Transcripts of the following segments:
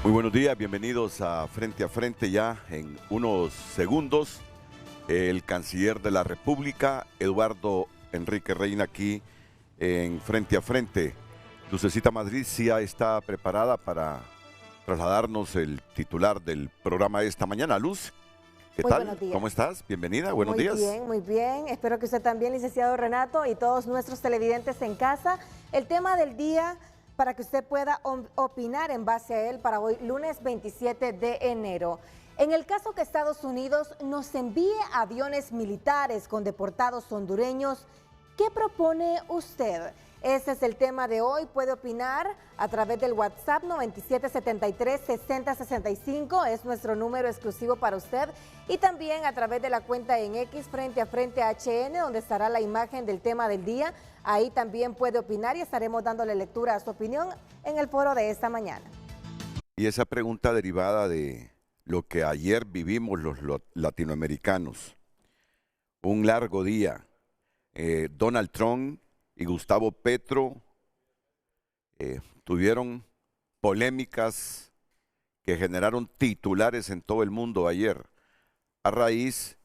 Muy buenos días, bienvenidos a Frente ya en unos segundos. El canciller de la República, Eduardo Enrique Reina, aquí en Frente a Frente. Lucecita Madrid ya está preparada para trasladarnos el titular del programa de esta mañana. Luz, ¿qué Muy tal? buenos días. ¿Cómo estás? Bienvenida, buenos días. Muy bien. Espero que usted también, licenciado Renato, y todos nuestros televidentes en casa. El tema del día, para que usted pueda opinar en base a él para hoy, lunes 27 de enero. En el caso que Estados Unidos nos envíe aviones militares con deportados hondureños, ¿qué propone usted? Ese es el tema de hoy. Puede opinar a través del WhatsApp 9773-6065, es nuestro número exclusivo para usted, y también a través de la cuenta en X Frente a Frente HN, donde estará la imagen del tema del día. Ahí también puede opinar y estaremos dándole lectura a su opinión en el foro de esta mañana. Y esa pregunta derivada de lo que ayer vivimos los latinoamericanos, un largo día. Donald Trump y Gustavo Petro tuvieron polémicas que generaron titulares en todo el mundo ayer, a raíz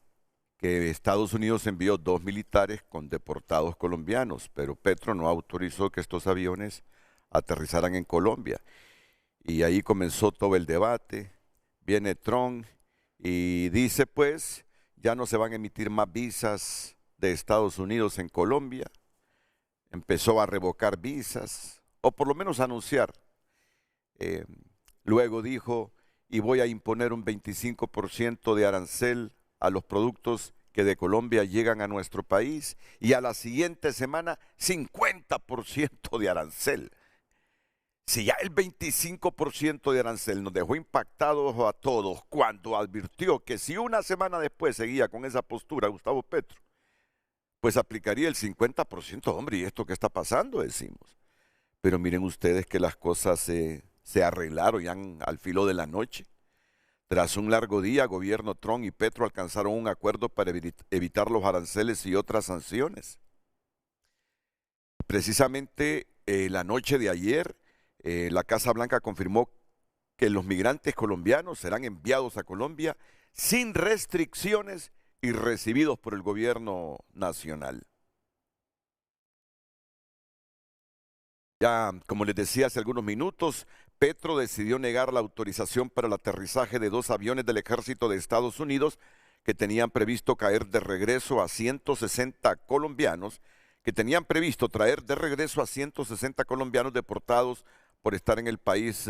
que Estados Unidos envió 2 militares con deportados colombianos, pero Petro no autorizó que estos aviones aterrizaran en Colombia. Y ahí comenzó todo el debate. Viene Trump y dice, pues, ya no se van a emitir más visas de Estados Unidos en Colombia. Empezó a revocar visas, o por lo menos a anunciar. Luego dijo, y voy a imponer un 25% de arancel a los productos que de Colombia llegan a nuestro país, y a la siguiente semana 50% de arancel. Si ya el 25% de arancel nos dejó impactados a todos cuando advirtió que si una semana después seguía con esa postura Gustavo Petro, pues aplicaría el 50%. Hombre, ¿y esto qué está pasando? Decimos. Pero miren ustedes que las cosas se arreglaron ya al filo de la noche. Tras un largo día, gobierno Trump y Petro alcanzaron un acuerdo para evitar los aranceles y otras sanciones. Precisamente la noche de ayer, la Casa Blanca confirmó que los migrantes colombianos serán enviados a Colombia sin restricciones y recibidos por el gobierno nacional. Ya, como les decía hace algunos minutos, Petro decidió negar la autorización para el aterrizaje de 2 aviones del ejército de Estados Unidos que tenían previsto caer de regreso a 160 colombianos, que tenían previsto traer de regreso a 160 colombianos deportados por estar en el país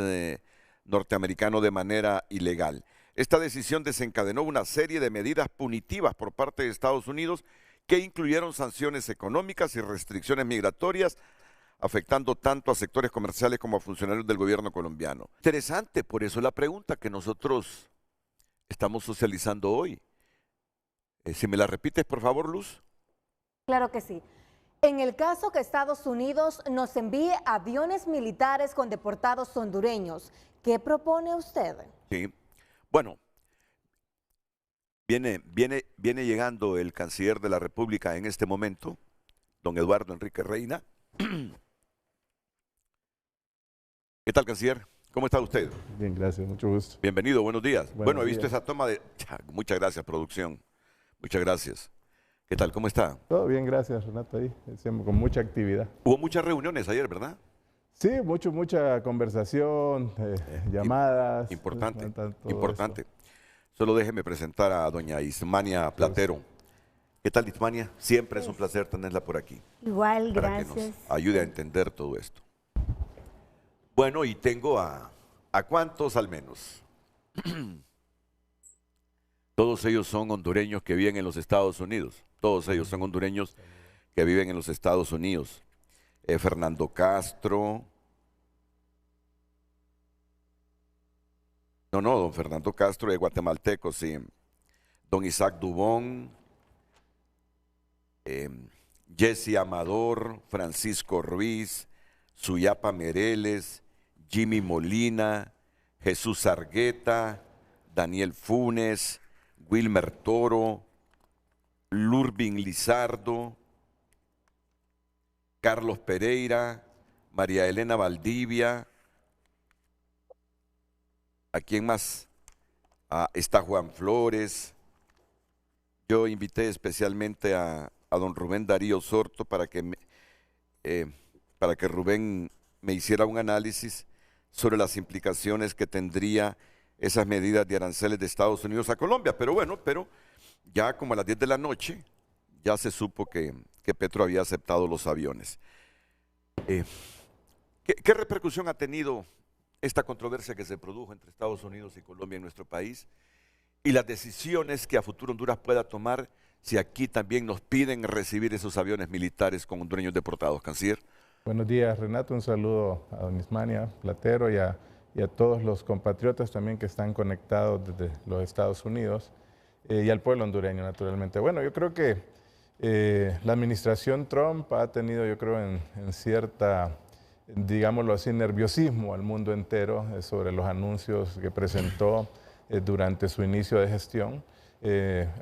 norteamericano de manera ilegal. Esta decisión desencadenó una serie de medidas punitivas por parte de Estados Unidos que incluyeron sanciones económicas y restricciones migratorias, afectando tanto a sectores comerciales como a funcionarios del gobierno colombiano. Interesante, por eso la pregunta que nosotros estamos socializando hoy. Si me la repites, por favor, Luz. Claro que sí. En el caso que Estados Unidos nos envíe aviones militares con deportados hondureños, ¿qué propone usted? Sí. Bueno, viene llegando el canciller de la República en este momento, don Eduardo Enrique Reina. ¿Qué tal, canciller? ¿Cómo está usted? Bien, gracias, mucho gusto. Bienvenido, buenos días. Bueno, he visto días. esa toma de... Muchas gracias, producción. Muchas gracias. ¿Qué tal? ¿Cómo está? Todo bien, gracias, Renato, ahí, siempre con mucha actividad. Hubo muchas reuniones ayer, ¿verdad? Sí, mucha conversación, llamadas. Importante, todo importante. eso. Solo déjeme presentar a doña Ismania Platero. ¿Qué tal, Ismania? Siempre es un placer tenerla por aquí. Igual, Para gracias. que nos ayude a entender todo esto. Bueno, y tengo ¿a cuántos al menos? Todos ellos son hondureños que viven en los Estados Unidos. Todos ellos son hondureños que viven en los Estados Unidos. Fernando Castro. No, don Fernando Castro es guatemalteco, sí. Don Isaac Dubón, Jesse Amador, Francisco Ruiz, Suyapa Mereles, Jimmy Molina, Jesús Argueta, Daniel Funes, Wilmer Toro, Lurvin Lizardo, Carlos Pereira, María Elena Valdivia, ¿A quién más? Está Juan Flores. Yo invité especialmente a don Rubén Darío Sorto para que Rubén me hiciera un análisis sobre las implicaciones que tendría esas medidas de aranceles de Estados Unidos a Colombia. Pero bueno, ya como a las 10 de la noche ya se supo que Petro había aceptado los aviones. ¿Qué repercusión ha tenido esta controversia que se produjo entre Estados Unidos y Colombia en nuestro país? Y las decisiones que a futuro Honduras pueda tomar si aquí también nos piden recibir esos aviones militares con hondureños deportados, canciller. Buenos días, Renato. Un saludo a don Ismania Platero y a todos los compatriotas también que están conectados desde los Estados Unidos y al pueblo hondureño, naturalmente. Bueno, yo creo que la administración Trump ha tenido, yo creo, en cierta, digámoslo así, nerviosismo al mundo entero sobre los anuncios que presentó durante su inicio de gestión.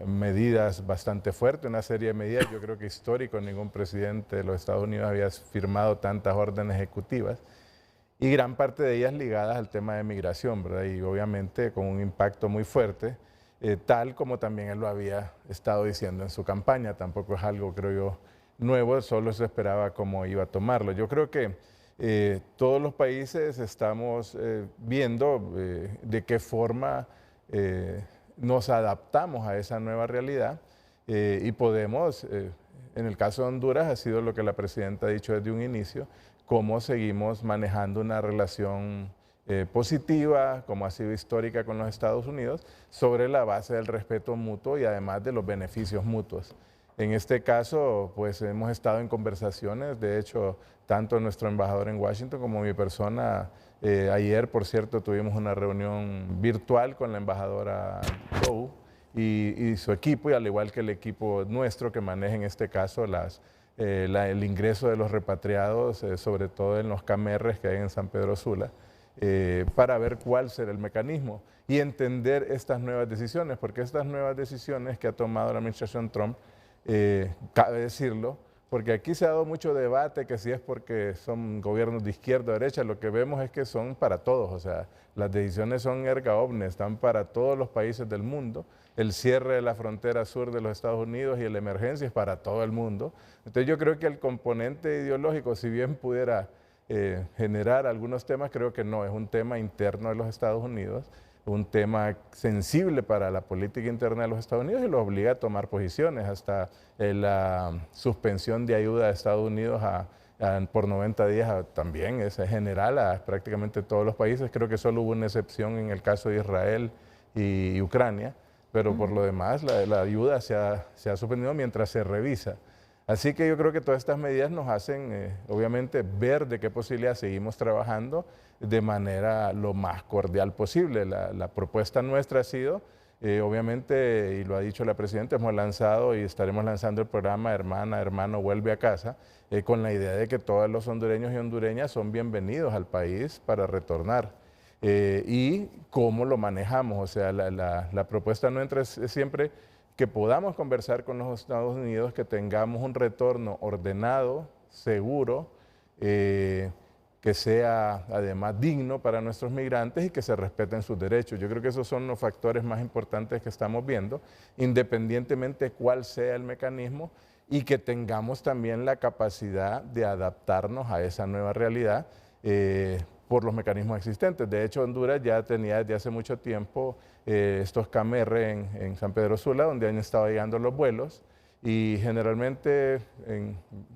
Medidas bastante fuertes, una serie de medidas, yo creo que histórico, ningún presidente de los Estados Unidos había firmado tantas órdenes ejecutivas y gran parte de ellas ligadas al tema de migración, ¿verdad? Y obviamente con un impacto muy fuerte, tal como también él lo había estado diciendo en su campaña. Tampoco es algo, creo yo, nuevo, solo se esperaba cómo iba a tomarlo. Yo creo que todos los países estamos viendo de qué forma nos adaptamos a esa nueva realidad y podemos, en el caso de Honduras, ha sido lo que la presidenta ha dicho desde un inicio, cómo seguimos manejando una relación positiva, como ha sido histórica con los Estados Unidos, sobre la base del respeto mutuo y además de los beneficios mutuos. En este caso, pues hemos estado en conversaciones, de hecho, tanto nuestro embajador en Washington como mi persona. Ayer, por cierto, tuvimos una reunión virtual con la embajadora Doe y su equipo, y al igual que el equipo nuestro que maneja en este caso el ingreso de los repatriados, sobre todo en los CAMERRES que hay en San Pedro Sula, para ver cuál será el mecanismo y entender estas nuevas decisiones, porque estas nuevas decisiones que ha tomado la administración Trump, cabe decirlo, porque aquí se ha dado mucho debate que si es porque son gobiernos de izquierda o derecha, lo que vemos es que son para todos, o sea, las decisiones son erga omnes, están para todos los países del mundo. El cierre de la frontera sur de los Estados Unidos y la emergencia es para todo el mundo. Entonces yo creo que el componente ideológico, si bien pudiera generar algunos temas, creo que no, es un tema interno de los Estados Unidos, un tema sensible para la política interna de los Estados Unidos y los obliga a tomar posiciones, hasta la suspensión de ayuda de Estados Unidos por 90 días también es general a prácticamente todos los países. Creo que solo hubo una excepción en el caso de Israel y Ucrania, pero por lo demás la ayuda se ha suspendido mientras se revisa. Así que yo creo que todas estas medidas nos hacen, obviamente, ver de qué posibilidad seguimos trabajando de manera lo más cordial posible. La propuesta nuestra ha sido, obviamente, y lo ha dicho la presidenta, hemos lanzado y estaremos lanzando el programa Hermana, Hermano, Vuelve a Casa, con la idea de que todos los hondureños y hondureñas son bienvenidos al país para retornar. Y cómo lo manejamos, o sea, la propuesta nuestra es siempre que podamos conversar con los Estados Unidos, que tengamos un retorno ordenado, seguro, que sea además digno para nuestros migrantes y que se respeten sus derechos. Yo creo que esos son los factores más importantes que estamos viendo, independientemente cuál sea el mecanismo, y que tengamos también la capacidad de adaptarnos a esa nueva realidad por los mecanismos existentes. De hecho, Honduras ya tenía desde hace mucho tiempo estos CAMERRE en San Pedro Sula, donde han estado llegando los vuelos, y generalmente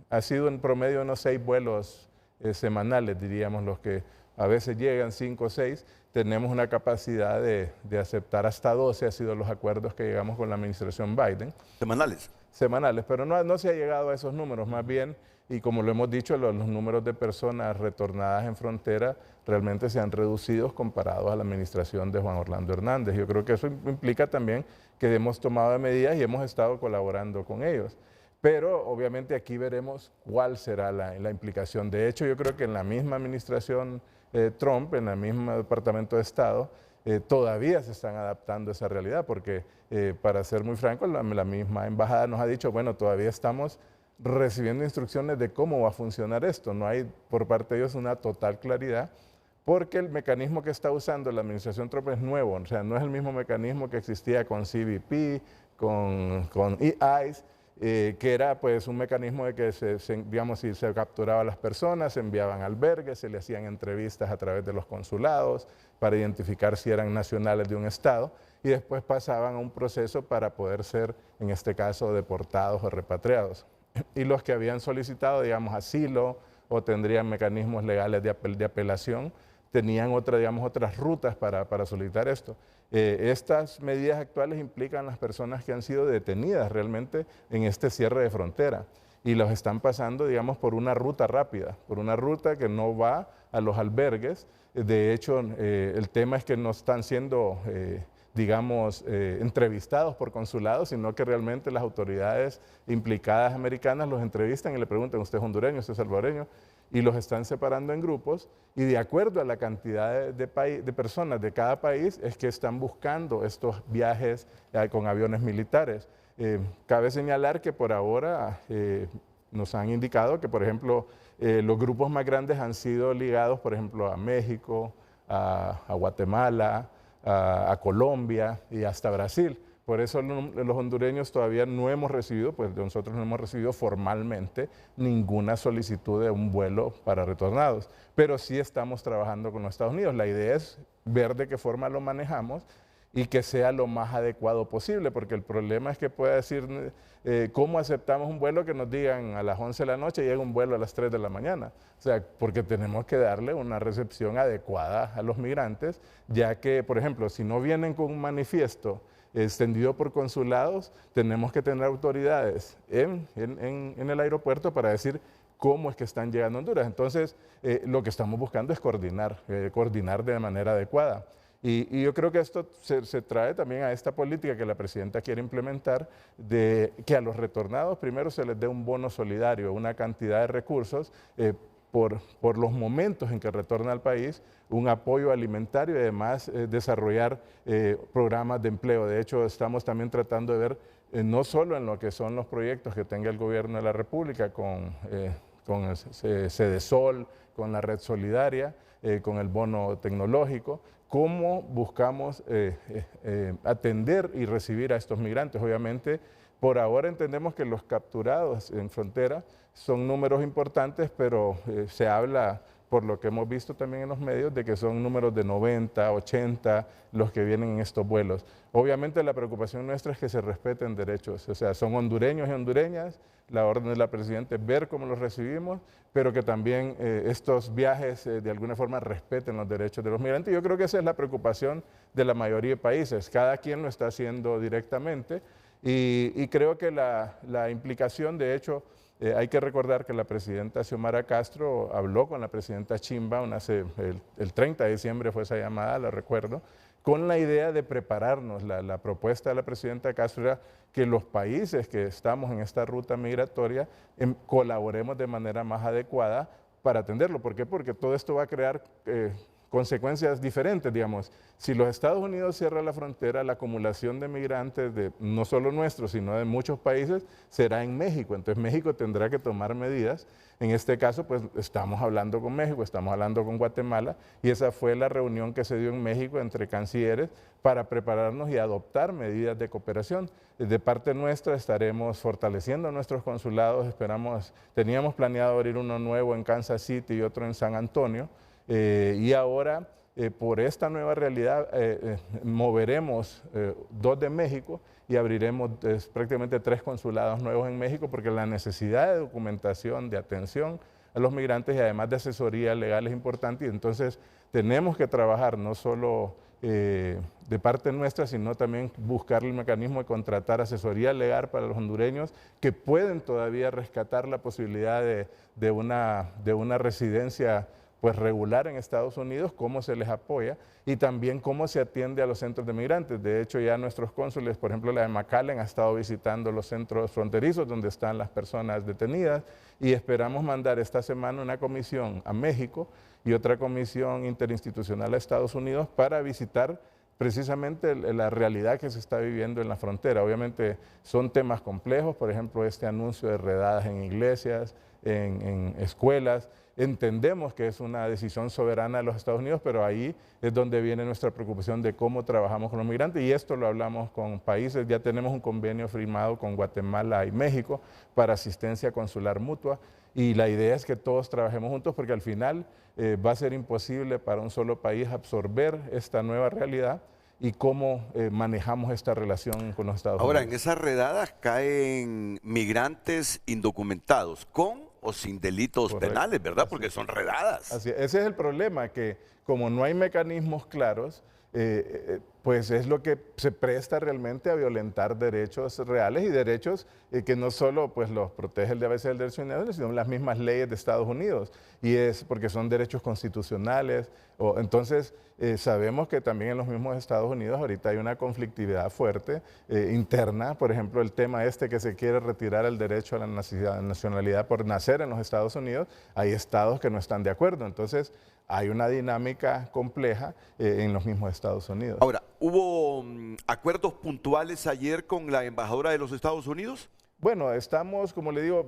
ha sido en promedio unos 6 vuelos semanales, diríamos, los que a veces llegan 5 o 6. Tenemos una capacidad de aceptar hasta 12, ha sido los acuerdos que llegamos con la administración Biden. ¿Semanales? Semanales, pero no se ha llegado a esos números, más bien. Y como lo hemos dicho, los números de personas retornadas en frontera realmente se han reducido comparados a la administración de Juan Orlando Hernández. Yo creo que eso implica también que hemos tomado medidas y hemos estado colaborando con ellos. Pero obviamente aquí veremos cuál será la implicación. De hecho, yo creo que en la misma administración Trump, en el mismo Departamento de Estado, todavía se están adaptando a esa realidad, porque para ser muy franco, la misma embajada nos ha dicho, bueno, todavía estamos recibiendo instrucciones de cómo va a funcionar esto. No hay por parte de ellos una total claridad, porque el mecanismo que está usando la administración Trump es nuevo, o sea, no es el mismo mecanismo que existía con CBP, con ICE, que era pues un mecanismo de que digamos, si se capturaba a las personas, se enviaban a albergues, se le hacían entrevistas a través de los consulados para identificar si eran nacionales de un estado y después pasaban a un proceso para poder ser, en este caso, deportados o repatriados. Y los que habían solicitado, digamos, asilo o tendrían mecanismos legales de apelación, tenían otras rutas para solicitar esto. Estas medidas actuales implican a las personas que han sido detenidas realmente en este cierre de frontera y los están pasando, digamos, por una ruta rápida, por una ruta que no va a los albergues. De hecho, el tema es que no están siendo, digamos, entrevistados por consulados, sino que realmente las autoridades implicadas americanas los entrevistan y le preguntan, ¿usted es hondureño, usted es salvadoreño? Y los están separando en grupos y de acuerdo a la cantidad de personas de cada país es que están buscando estos viajes con aviones militares. Cabe señalar que por ahora nos han indicado que, por ejemplo, los grupos más grandes han sido ligados, por ejemplo, a México, a Guatemala, a Colombia y hasta Brasil. Por eso los hondureños todavía no hemos recibido, pues nosotros no hemos recibido formalmente ninguna solicitud de un vuelo para retornados, pero sí estamos trabajando con los Estados Unidos. La idea es ver de qué forma lo manejamos y que sea lo más adecuado posible, porque el problema es que pueda decir, ¿cómo aceptamos un vuelo que nos digan a las 11 de la noche y llega un vuelo a las 3 de la mañana? O sea, porque tenemos que darle una recepción adecuada a los migrantes, ya que, por ejemplo, si no vienen con un manifiesto extendido por consulados, tenemos que tener autoridades en el aeropuerto para decir cómo es que están llegando a Honduras. Entonces, lo que estamos buscando es coordinar de manera adecuada. Y yo creo que esto se trae también a esta política que la presidenta quiere implementar, de que a los retornados primero se les dé un bono solidario, una cantidad de recursos por los momentos en que retorna al país, un apoyo alimentario y además desarrollar programas de empleo. De hecho, estamos también tratando de ver no solo en lo que son los proyectos que tenga el gobierno de la República con Cedesol, con la Red Solidaria, con el bono tecnológico, cómo buscamos atender y recibir a estos migrantes. Obviamente, por ahora entendemos que los capturados en frontera son números importantes, pero se habla, por lo que hemos visto también en los medios, de que son números de 90, 80 los que vienen en estos vuelos. Obviamente la preocupación nuestra es que se respeten derechos, o sea, son hondureños y hondureñas, la orden de la presidenta es ver cómo los recibimos, pero que también estos viajes de alguna forma respeten los derechos de los migrantes. Yo creo que esa es la preocupación de la mayoría de países, cada quien lo está haciendo directamente y creo que la implicación, de hecho, hay que recordar que la presidenta Xiomara Castro habló con la presidenta Chimba, el 30 de diciembre fue esa llamada, la recuerdo, con la idea de prepararnos. La propuesta de la presidenta Castro era que los países que estamos en esta ruta migratoria colaboremos de manera más adecuada para atenderlo. ¿Por qué? Porque todo esto va a crear consecuencias diferentes, digamos. Si los Estados Unidos cierran la frontera, la acumulación de migrantes, no solo nuestros, sino de muchos países, será en México. Entonces México tendrá que tomar medidas. En este caso, pues estamos hablando con México, estamos hablando con Guatemala, y esa fue la reunión que se dio en México entre cancilleres para prepararnos y adoptar medidas de cooperación. De parte nuestra estaremos fortaleciendo nuestros consulados, teníamos planeado abrir uno nuevo en Kansas City y otro en San Antonio, y ahora, por esta nueva realidad, moveremos 2 de México y abriremos prácticamente 3 consulados nuevos en México, porque la necesidad de documentación, de atención a los migrantes y además de asesoría legal es importante, y entonces tenemos que trabajar no solo de parte nuestra, sino también buscar el mecanismo de contratar asesoría legal para los hondureños que pueden todavía rescatar la posibilidad de una residencia pues regular en Estados Unidos, cómo se les apoya y también cómo se atiende a los centros de migrantes. De hecho, ya nuestros cónsules, por ejemplo, la de McAllen, ha estado visitando los centros fronterizos donde están las personas detenidas, y esperamos mandar esta semana una comisión a México y otra comisión interinstitucional a Estados Unidos para visitar precisamente la realidad que se está viviendo en la frontera. Obviamente son temas complejos, por ejemplo, este anuncio de redadas en iglesias, en escuelas, entendemos que es una decisión soberana de los Estados Unidos, pero ahí es donde viene nuestra preocupación de cómo trabajamos con los migrantes, y esto lo hablamos con países. Ya tenemos un convenio firmado con Guatemala y México para asistencia consular mutua, y la idea es que todos trabajemos juntos, porque al final va a ser imposible para un solo país absorber esta nueva realidad, y cómo manejamos esta relación con los Estados Ahora, Unidos. en esas redadas caen migrantes indocumentados, con o sin delitos Correcto. penales, ¿verdad? Así Porque son redadas. Así, ese es el problema, que como no hay mecanismos claros, pues es lo que se presta realmente a violentar derechos reales, y derechos que no solo pues los protege a veces el derecho internacional, sino las mismas leyes de Estados Unidos, y es porque son derechos constitucionales. Entonces sabemos que también en los mismos Estados Unidos ahorita hay una conflictividad fuerte interna. Por ejemplo, el tema que se quiere retirar el derecho a la nacionalidad por nacer en los Estados Unidos, hay estados que no están de acuerdo. Entonces hay una dinámica compleja en los mismos Estados Unidos. Ahora, ¿hubo acuerdos puntuales ayer con la embajadora de los Estados Unidos? Bueno, estamos, como le digo,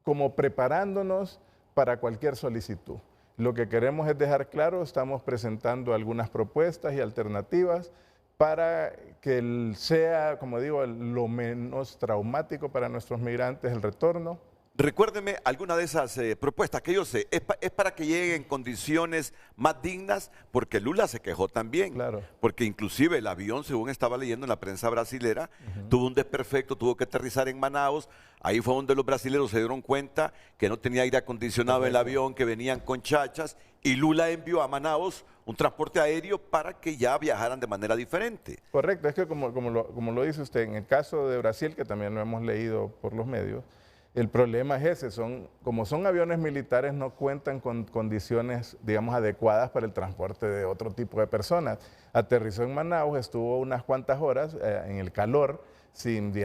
como preparándonos para cualquier solicitud. Lo que queremos es dejar claro, estamos presentando algunas propuestas y alternativas para que sea, como digo, lo menos traumático para nuestros migrantes el retorno. Recuérdeme alguna de esas propuestas que yo sé. Es para que lleguen en condiciones más dignas, porque Lula se quejó también. Claro. Porque inclusive el avión, según estaba leyendo en la prensa brasilera, tuvo un desperfecto, tuvo que aterrizar en Manaus. Ahí fue donde los brasileños se dieron cuenta que no tenía aire acondicionado el avión, que venían con chachas, y Lula envió a Manaus un transporte aéreo para que ya viajaran de manera diferente. Correcto, es que como lo dice usted, en el caso de Brasil, que también lo hemos leído por los medios, el problema es ese, como son aviones militares, no cuentan con condiciones, digamos, adecuadas para el transporte de otro tipo de personas. Aterrizó en Manaus, estuvo unas cuantas horas en el calor, sin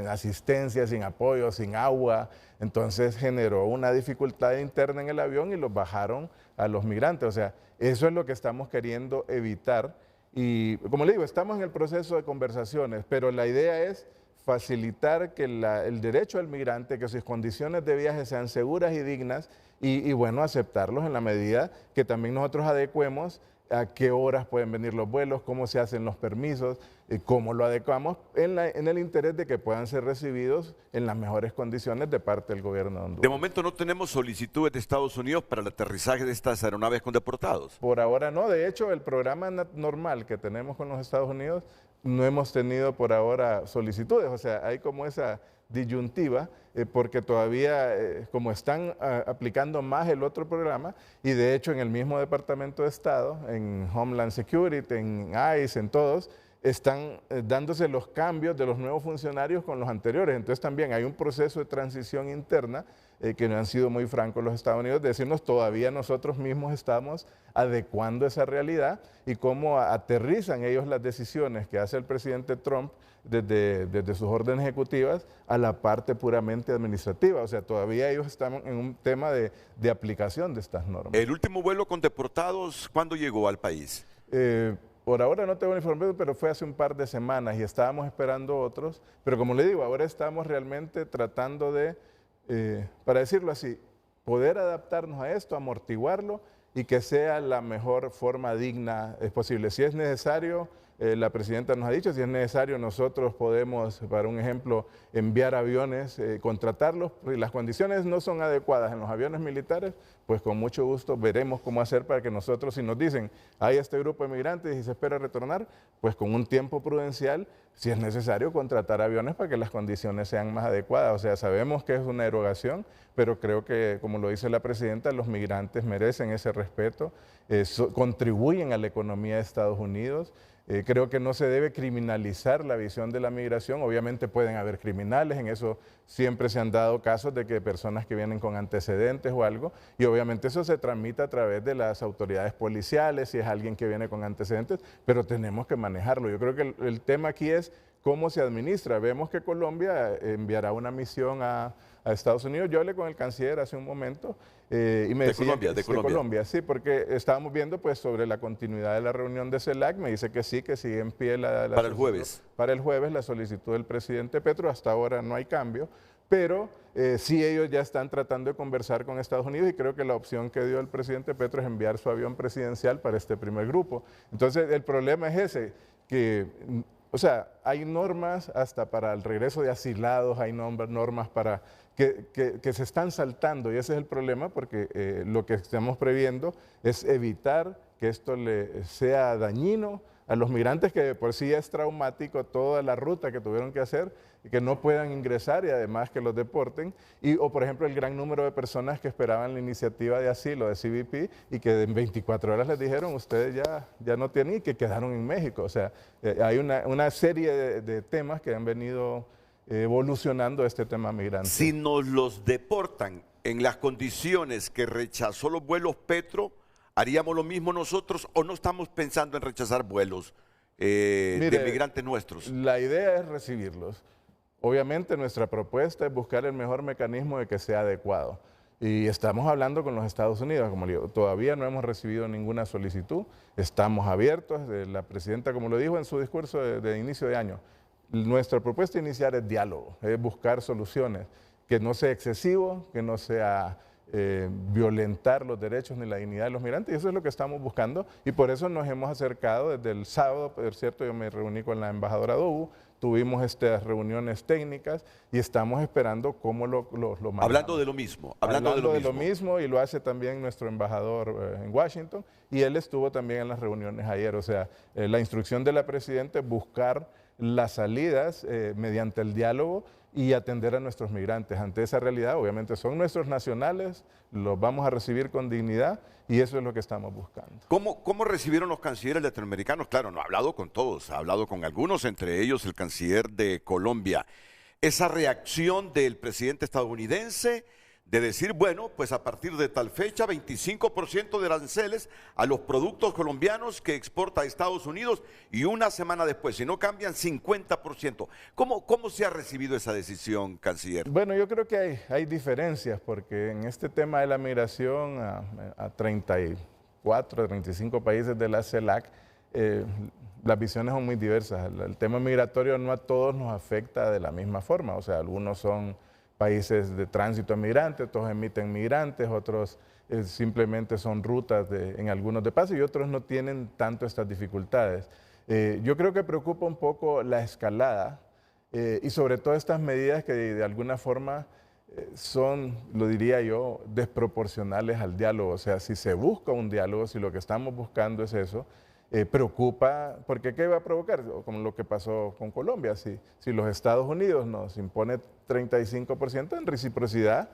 asistencia, sin apoyo, sin agua. Entonces generó una dificultad interna en el avión y los bajaron a los migrantes. O sea, eso es lo que estamos queriendo evitar. Y como le digo, estamos en el proceso de conversaciones, pero la idea es facilitar que el derecho al migrante, que sus condiciones de viaje sean seguras y dignas, y bueno, aceptarlos en la medida que también nosotros adecuemos a qué horas pueden venir los vuelos, cómo se hacen los permisos, cómo lo adecuamos en el interés de que puedan ser recibidos en las mejores condiciones de parte del gobierno de Honduras. De momento no tenemos solicitudes de Estados Unidos para el aterrizaje de estas aeronaves con deportados. Por ahora no, de hecho el programa normal que tenemos con los Estados Unidos no hemos tenido por ahora solicitudes, o sea, hay como esa disyuntiva, porque todavía como están aplicando más el otro programa, y de hecho en el mismo Departamento de Estado, en Homeland Security, en ICE, en todos, están dándose los cambios de los nuevos funcionarios con los anteriores. Entonces también hay un proceso de transición interna que no han sido muy francos los Estados Unidos, de decirnos todavía nosotros mismos estamos adecuando esa realidad, y cómo aterrizan ellos las decisiones que hace el presidente Trump desde sus órdenes ejecutivas a la parte puramente administrativa. O sea, todavía ellos están en un tema de aplicación de estas normas. ¿El último vuelo con deportados cuándo llegó al país? Por ahora no tengo información, pero fue hace un par de semanas y estábamos esperando otros. Pero como le digo, ahora estamos realmente tratando de, para decirlo así, poder adaptarnos a esto, amortiguarlo, y que sea la mejor forma digna posible. Si es necesario, la presidenta nos ha dicho, si es necesario nosotros podemos, para un ejemplo, enviar aviones, contratarlos. Si las condiciones no son adecuadas en los aviones militares, pues con mucho gusto veremos cómo hacer para que nosotros, si nos dicen hay este grupo de migrantes y se espera retornar, pues con un tiempo prudencial, si es necesario, contratar aviones para que las condiciones sean más adecuadas. O sea, sabemos que es una erogación, pero creo que, como lo dice la presidenta, los migrantes merecen ese respeto, contribuyen a la economía de Estados Unidos. Creo que no se debe criminalizar la visión de la migración. Obviamente pueden haber criminales, en eso siempre se han dado casos de que personas que vienen con antecedentes o algo, y obviamente eso se transmite a través de las autoridades policiales, si es alguien que viene con antecedentes, pero tenemos que manejarlo. Yo creo que el tema aquí es cómo se administra. Vemos que Colombia enviará una misión a Estados Unidos. Yo hablé con el canciller hace un momento y me decía de Colombia, sí, porque estábamos viendo pues sobre la continuidad de la reunión de CELAC. Me dice que sí, que sigue en pie para el jueves. Para el jueves la solicitud del presidente Petro. Hasta ahora no hay cambio, pero sí ellos ya están tratando de conversar con Estados Unidos y creo que la opción que dio el presidente Petro es enviar su avión presidencial para este primer grupo. Entonces el problema es ese, que, o sea, hay normas hasta para el regreso de asilados, hay normas para que se están saltando y ese es el problema porque lo que estamos previendo es evitar que esto le sea dañino a los migrantes, que de por sí es traumático toda la ruta que tuvieron que hacer y que no puedan ingresar y además que los deporten, o por ejemplo el gran número de personas que esperaban la iniciativa de asilo de CBP y que en 24 horas les dijeron ustedes ya no tienen y que quedaron en México. O sea, hay una serie de temas que han venido evolucionando este tema migrante. Si nos los deportan en las condiciones que rechazó los vuelos Petro, ¿haríamos lo mismo nosotros o no estamos pensando en rechazar vuelos de migrantes nuestros? La idea es recibirlos. Obviamente nuestra propuesta es buscar el mejor mecanismo de que sea adecuado. Y estamos hablando con los Estados Unidos, como le digo, todavía no hemos recibido ninguna solicitud, estamos abiertos, la presidenta como lo dijo en su discurso de inicio de año, nuestra propuesta inicial es diálogo, es buscar soluciones, que no sea excesivo, que no sea violentar los derechos ni la dignidad de los migrantes, y eso es lo que estamos buscando, y por eso nos hemos acercado desde el sábado, por cierto, yo me reuní con la embajadora Dobu, tuvimos estas reuniones técnicas y estamos esperando cómo lo manejamos. Hablando de lo mismo. Hablando de lo mismo y lo hace también nuestro embajador en Washington y él estuvo también en las reuniones ayer. O sea, la instrucción de la presidenta es buscar las salidas mediante el diálogo y atender a nuestros migrantes. Ante esa realidad, obviamente son nuestros nacionales, los vamos a recibir con dignidad y eso es lo que estamos buscando. ¿Cómo recibieron los cancilleres latinoamericanos? Claro, no ha hablado con todos, ha hablado con algunos, entre ellos el canciller de Colombia. Esa reacción del presidente estadounidense de decir, bueno, pues a partir de tal fecha, 25% de aranceles a los productos colombianos que exporta a Estados Unidos y una semana después, si no cambian, 50%. ¿Cómo se ha recibido esa decisión, canciller? Bueno, yo creo que hay diferencias porque en este tema de la migración a 34, 35 países de la CELAC, las visiones son muy diversas. El tema migratorio no a todos nos afecta de la misma forma, o sea, algunos son países de tránsito de migrantes, otros emiten migrantes, otros simplemente son rutas en algunos de paso y otros no tienen tanto estas dificultades. Yo creo que preocupa un poco la escalada y sobre todo estas medidas que de alguna forma son, lo diría yo, desproporcionales al diálogo. O sea, si se busca un diálogo, si lo que estamos buscando es eso, preocupa, porque ¿qué va a provocar? Como lo que pasó con Colombia, si los Estados Unidos nos impone 35% en reciprocidad,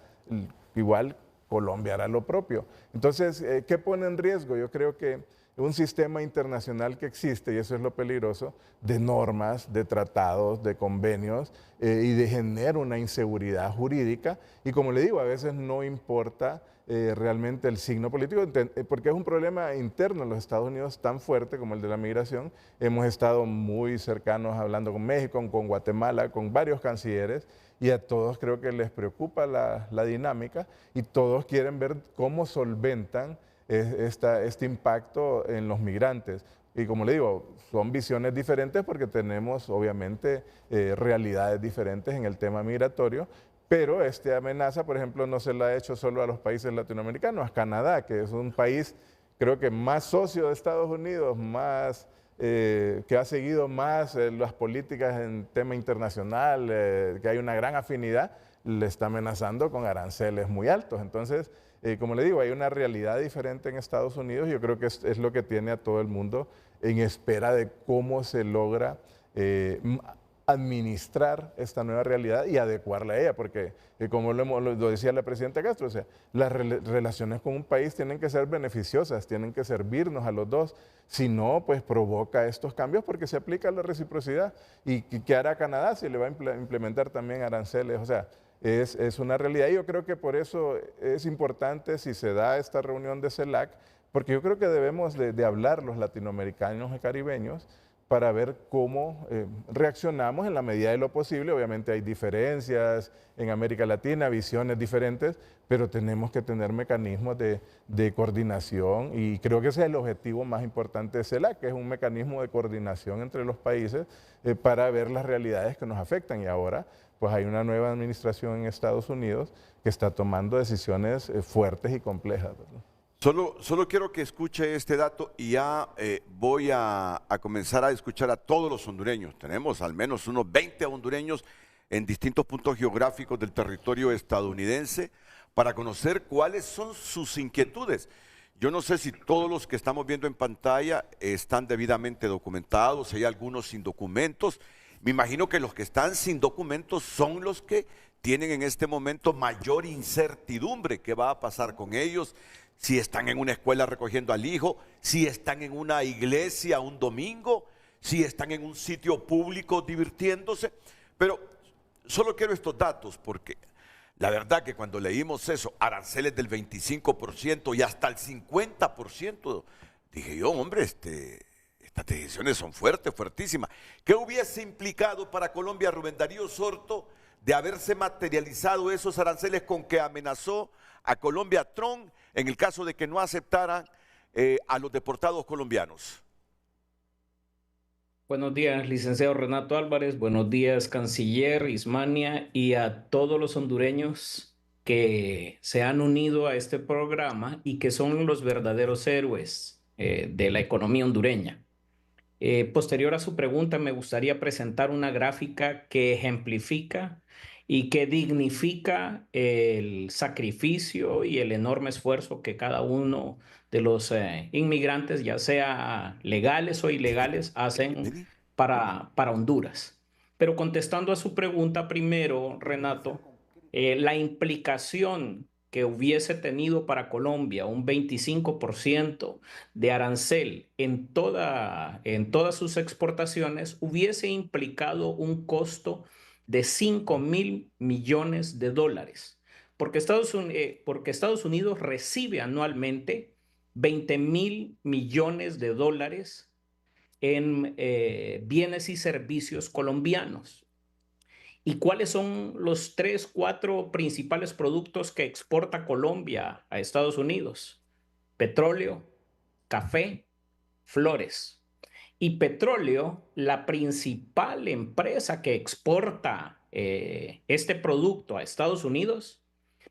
igual Colombia hará lo propio. Entonces, ¿qué pone en riesgo? Yo creo que un sistema internacional que existe, y eso es lo peligroso, de normas, de tratados, de convenios, y de generar una inseguridad jurídica, y como le digo, a veces no importa realmente el signo político, porque es un problema interno en los Estados Unidos tan fuerte como el de la migración. Hemos estado muy cercanos hablando con México, con Guatemala, con varios cancilleres, y a todos creo que les preocupa la dinámica y todos quieren ver cómo solventan este impacto en los migrantes. Y como le digo, son visiones diferentes porque tenemos obviamente realidades diferentes en el tema migratorio, pero esta amenaza, por ejemplo, no se la ha hecho solo a los países latinoamericanos, a Canadá, que es un país creo que más socio de Estados Unidos, más que ha seguido más las políticas en tema internacional, que hay una gran afinidad, le está amenazando con aranceles muy altos. Entonces, como le digo, hay una realidad diferente en Estados Unidos. Yo creo que es lo que tiene a todo el mundo en espera de cómo se logra administrar esta nueva realidad y adecuarla a ella, porque como lo decía la presidenta Castro, o sea, las relaciones con un país tienen que ser beneficiosas, tienen que servirnos a los dos, si no, pues provoca estos cambios porque se aplica la reciprocidad. ¿Y qué hará Canadá si le va a implementar también aranceles? O sea, es una realidad y yo creo que por eso es importante si se da esta reunión de CELAC, porque yo creo que debemos de hablar los latinoamericanos y caribeños para ver cómo reaccionamos en la medida de lo posible. Obviamente hay diferencias en América Latina, visiones diferentes, pero tenemos que tener mecanismos de coordinación y creo que ese es el objetivo más importante de CELAC, que es un mecanismo de coordinación entre los países para ver las realidades que nos afectan. Y ahora pues hay una nueva administración en Estados Unidos que está tomando decisiones fuertes y complejas, ¿verdad? Solo quiero que escuche este dato y ya voy a comenzar a escuchar a todos los hondureños. Tenemos al menos unos 20 hondureños en distintos puntos geográficos del territorio estadounidense para conocer cuáles son sus inquietudes. Yo no sé si todos los que estamos viendo en pantalla están debidamente documentados, si hay algunos sin documentos. Me imagino que los que están sin documentos son los que tienen en este momento mayor incertidumbre. ¿Qué va a pasar con ellos? Si están en una escuela recogiendo al hijo, si están en una iglesia un domingo, si están en un sitio público divirtiéndose. Pero solo quiero estos datos porque la verdad que cuando leímos eso, aranceles del 25% y hasta el 50%, dije yo, hombre, estas decisiones son fuertes, fuertísimas. ¿Qué hubiese implicado para Colombia, Rubén Darío Sorto, de haberse materializado esos aranceles con que amenazó a Colombia Trump en el caso de que no aceptaran a los deportados colombianos? Buenos días, licenciado Renato Álvarez. Buenos días, canciller Ismania, y a todos los hondureños que se han unido a este programa y que son los verdaderos héroes de la economía hondureña. Posterior a su pregunta, me gustaría presentar una gráfica que ejemplifica y que dignifica el sacrificio y el enorme esfuerzo que cada uno de los inmigrantes, ya sea legales o ilegales, hacen para Honduras. Pero contestando a su pregunta primero, Renato, la implicación que hubiese tenido para Colombia un 25% de arancel en todas sus exportaciones hubiese implicado un costo de 5.000 millones de dólares, porque Estados Unidos recibe anualmente 20.000 millones de dólares en bienes y servicios colombianos. ¿Y cuáles son los 3, 4 principales productos que exporta Colombia a Estados Unidos? Petróleo, café, flores. Y petróleo, la principal empresa que exporta este producto a Estados Unidos,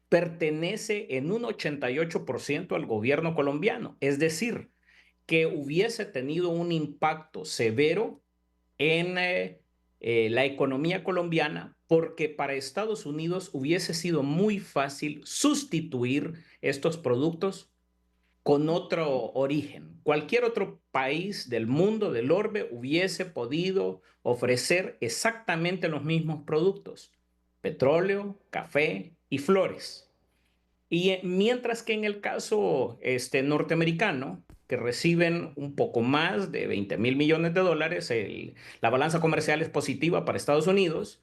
pertenece en un 88% al gobierno colombiano. Es decir, que hubiese tenido un impacto severo en la economía colombiana, porque para Estados Unidos hubiese sido muy fácil sustituir estos productos con otro origen. Cualquier otro país del mundo, del orbe, hubiese podido ofrecer exactamente los mismos productos: petróleo, café y flores. Y mientras que en el caso norteamericano, que reciben un poco más de 20.000 millones de dólares, la balanza comercial es positiva para Estados Unidos,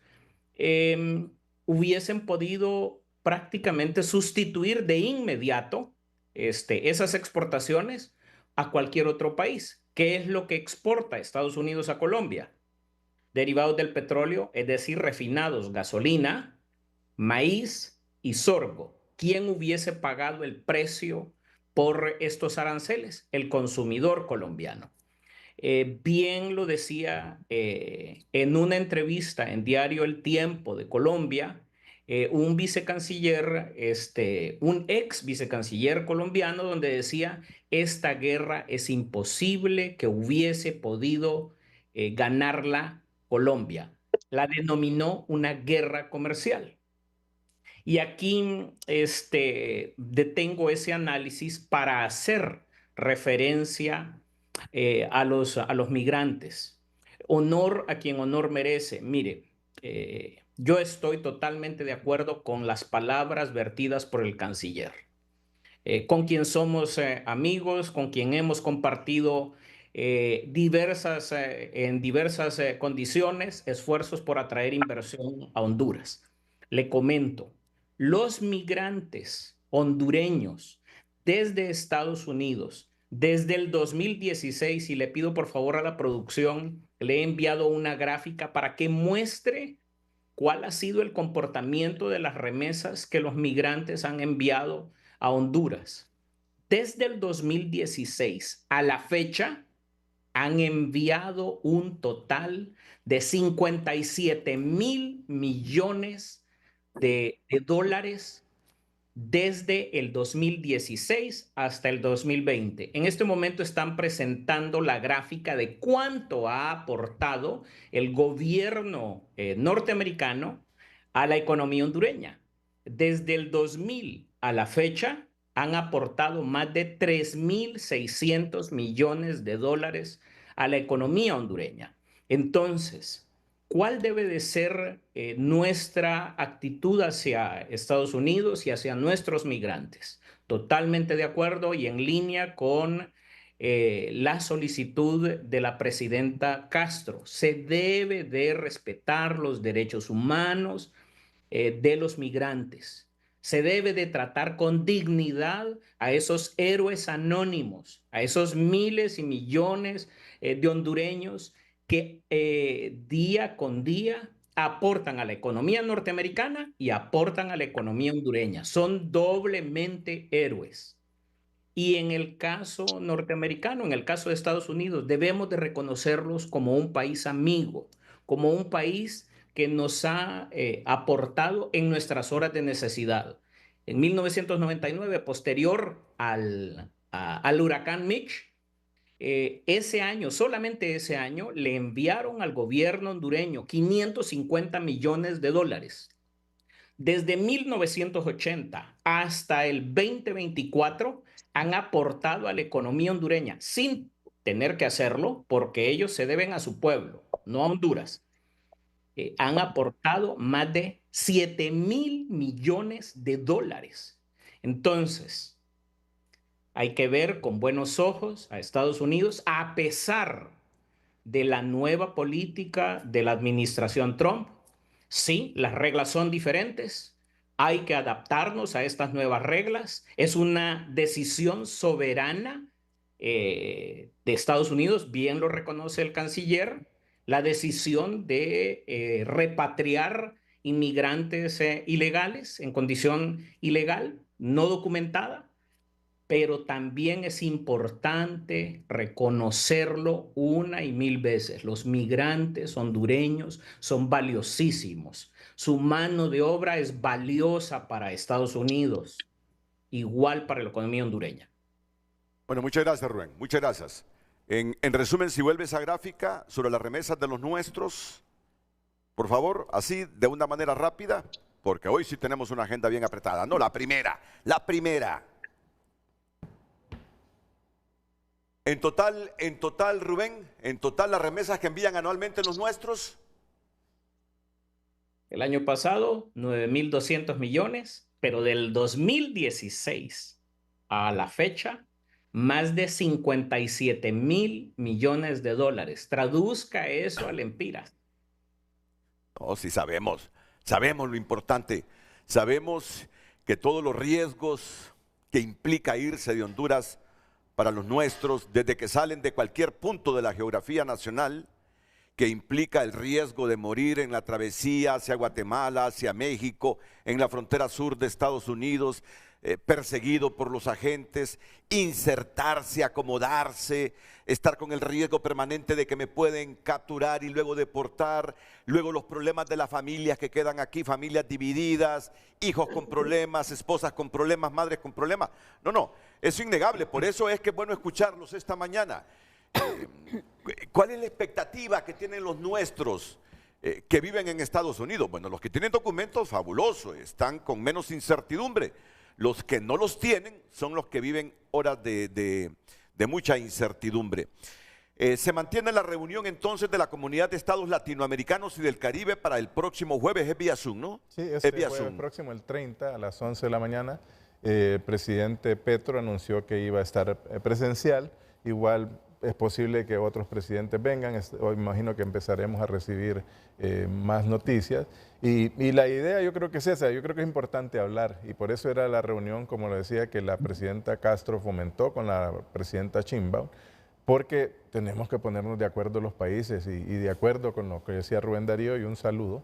hubiesen podido prácticamente sustituir de inmediato esas exportaciones a cualquier otro país. ¿Qué es lo que exporta Estados Unidos a Colombia? Derivados del petróleo, es decir, refinados, gasolina, maíz y sorgo. ¿Quién hubiese pagado el precio por estos aranceles? El consumidor colombiano. Bien lo decía en una entrevista en Diario El Tiempo de Colombia, un vicecanciller, un ex vicecanciller colombiano, donde decía: esta guerra es imposible que hubiese podido ganarla Colombia. La denominó una guerra comercial. Y aquí detengo ese análisis para hacer referencia a los migrantes. Honor a quien honor merece. Mire, yo estoy totalmente de acuerdo con las palabras vertidas por el canciller, con quien somos amigos, con quien hemos compartido en diversas condiciones, esfuerzos por atraer inversión a Honduras. Le comento, los migrantes hondureños desde Estados Unidos Desde el 2016, y le pido por favor a la producción, le he enviado una gráfica para que muestre cuál ha sido el comportamiento de las remesas que los migrantes han enviado a Honduras. Desde el 2016 a la fecha, han enviado un total de 57,000 millones de dólares desde el 2016 hasta el 2020. En este momento están presentando la gráfica de cuánto ha aportado el gobierno norteamericano a la economía hondureña. Desde el 2000 a la fecha han aportado más de 3,600 millones de dólares a la economía hondureña. Entonces, ¿cuál debe de ser nuestra actitud hacia Estados Unidos y hacia nuestros migrantes? Totalmente de acuerdo y en línea con la solicitud de la presidenta Castro. Se debe de respetar los derechos humanos de los migrantes. Se debe de tratar con dignidad a esos héroes anónimos, a esos miles y millones de hondureños que día con día aportan a la economía norteamericana y aportan a la economía hondureña. Son doblemente héroes. Y en el caso norteamericano, en el caso de Estados Unidos, debemos de reconocerlos como un país amigo, como un país que nos ha aportado en nuestras horas de necesidad. En 1999, posterior al huracán Mitch, ese año, solamente ese año, le enviaron al gobierno hondureño 550 millones de dólares. Desde 1980 hasta el 2024 han aportado a la economía hondureña sin tener que hacerlo porque ellos se deben a su pueblo, no a Honduras. Han aportado más de 7,000 millones de dólares. Entonces, hay que ver con buenos ojos a Estados Unidos a pesar de la nueva política de la administración Trump. Sí, las reglas son diferentes. Hay que adaptarnos a estas nuevas reglas. Es una decisión soberana de Estados Unidos, bien lo reconoce el canciller, la decisión de repatriar inmigrantes ilegales en condición ilegal, no documentada, pero también es importante reconocerlo una y mil veces. Los migrantes hondureños son valiosísimos. Su mano de obra es valiosa para Estados Unidos, igual para la economía hondureña. Bueno, muchas gracias, Rubén. Muchas gracias. En resumen, si vuelve esa gráfica sobre las remesas de los nuestros, por favor, así, de una manera rápida, porque hoy sí tenemos una agenda bien apretada. No, la primera. En total, Rubén, en total las remesas que envían anualmente los nuestros. El año pasado, 9,200 millones, pero del 2016 a la fecha, más de 57,000 millones de dólares. Traduzca eso al empiras. No, sí sabemos lo importante. Sabemos que todos los riesgos que implica irse de Honduras para los nuestros, desde que salen de cualquier punto de la geografía nacional, que implica el riesgo de morir en la travesía hacia Guatemala, hacia México, en la frontera sur de Estados Unidos, perseguido por los agentes, insertarse, acomodarse, estar con el riesgo permanente de que me pueden capturar y luego deportar, luego los problemas de las familias que quedan aquí, familias divididas, hijos con problemas, esposas con problemas, madres con problemas. No, eso es innegable, por eso es que es bueno escucharlos esta mañana. ¿Cuál es la expectativa que tienen los nuestros que viven en Estados Unidos? Bueno, los que tienen documentos, fabuloso, están con menos incertidumbre. Los que no los tienen son los que viven horas de mucha incertidumbre. Se mantiene la reunión entonces de la Comunidad de Estados Latinoamericanos y del Caribe para el próximo jueves, es vía Zoom, ¿no? Sí, este jueves próximo, el 30 a las 11 de la mañana. El presidente Petro anunció que iba a estar presencial. Igual es posible que otros presidentes vengan, hoy imagino que empezaremos a recibir más noticias. Y la idea yo creo que es esa, yo creo que es importante hablar y por eso era la reunión, como lo decía, que la presidenta Castro fomentó con la presidenta Sheinbaum, porque tenemos que ponernos de acuerdo los países y de acuerdo con lo que decía Rubén Darío y un saludo,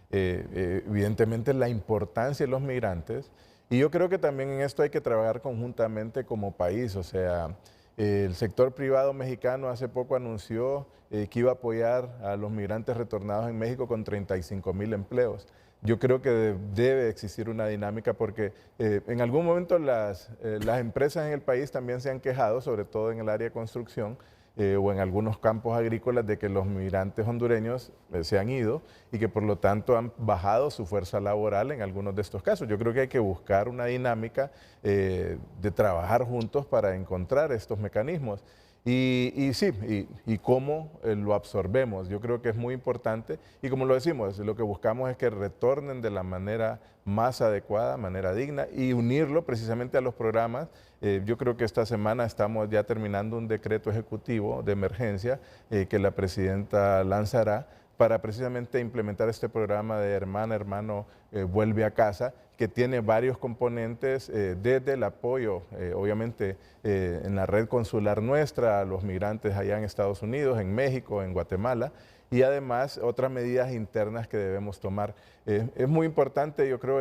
evidentemente la importancia de los migrantes y yo creo que también en esto hay que trabajar conjuntamente como país, o sea, el sector privado mexicano hace poco anunció que iba a apoyar a los migrantes retornados en México con 35,000 empleos. Yo creo que debe existir una dinámica porque en algún momento las empresas en el país también se han quejado, sobre todo en el área de construcción, o en algunos campos agrícolas de que los migrantes hondureños se han ido y que por lo tanto han bajado su fuerza laboral en algunos de estos casos. Yo creo que hay que buscar una dinámica de trabajar juntos para encontrar estos mecanismos. Y cómo lo absorbemos, yo creo que es muy importante y como lo decimos, lo que buscamos es que retornen de la manera más adecuada, manera digna y unirlo precisamente a los programas. Yo creo que esta semana estamos ya terminando un decreto ejecutivo de emergencia que la presidenta lanzará para precisamente implementar este programa de hermano, vuelve a casa, que tiene varios componentes, desde el apoyo, obviamente, en la red consular nuestra, a los migrantes allá en Estados Unidos, en México, en Guatemala, y además otras medidas internas que debemos tomar. Es muy importante, yo creo,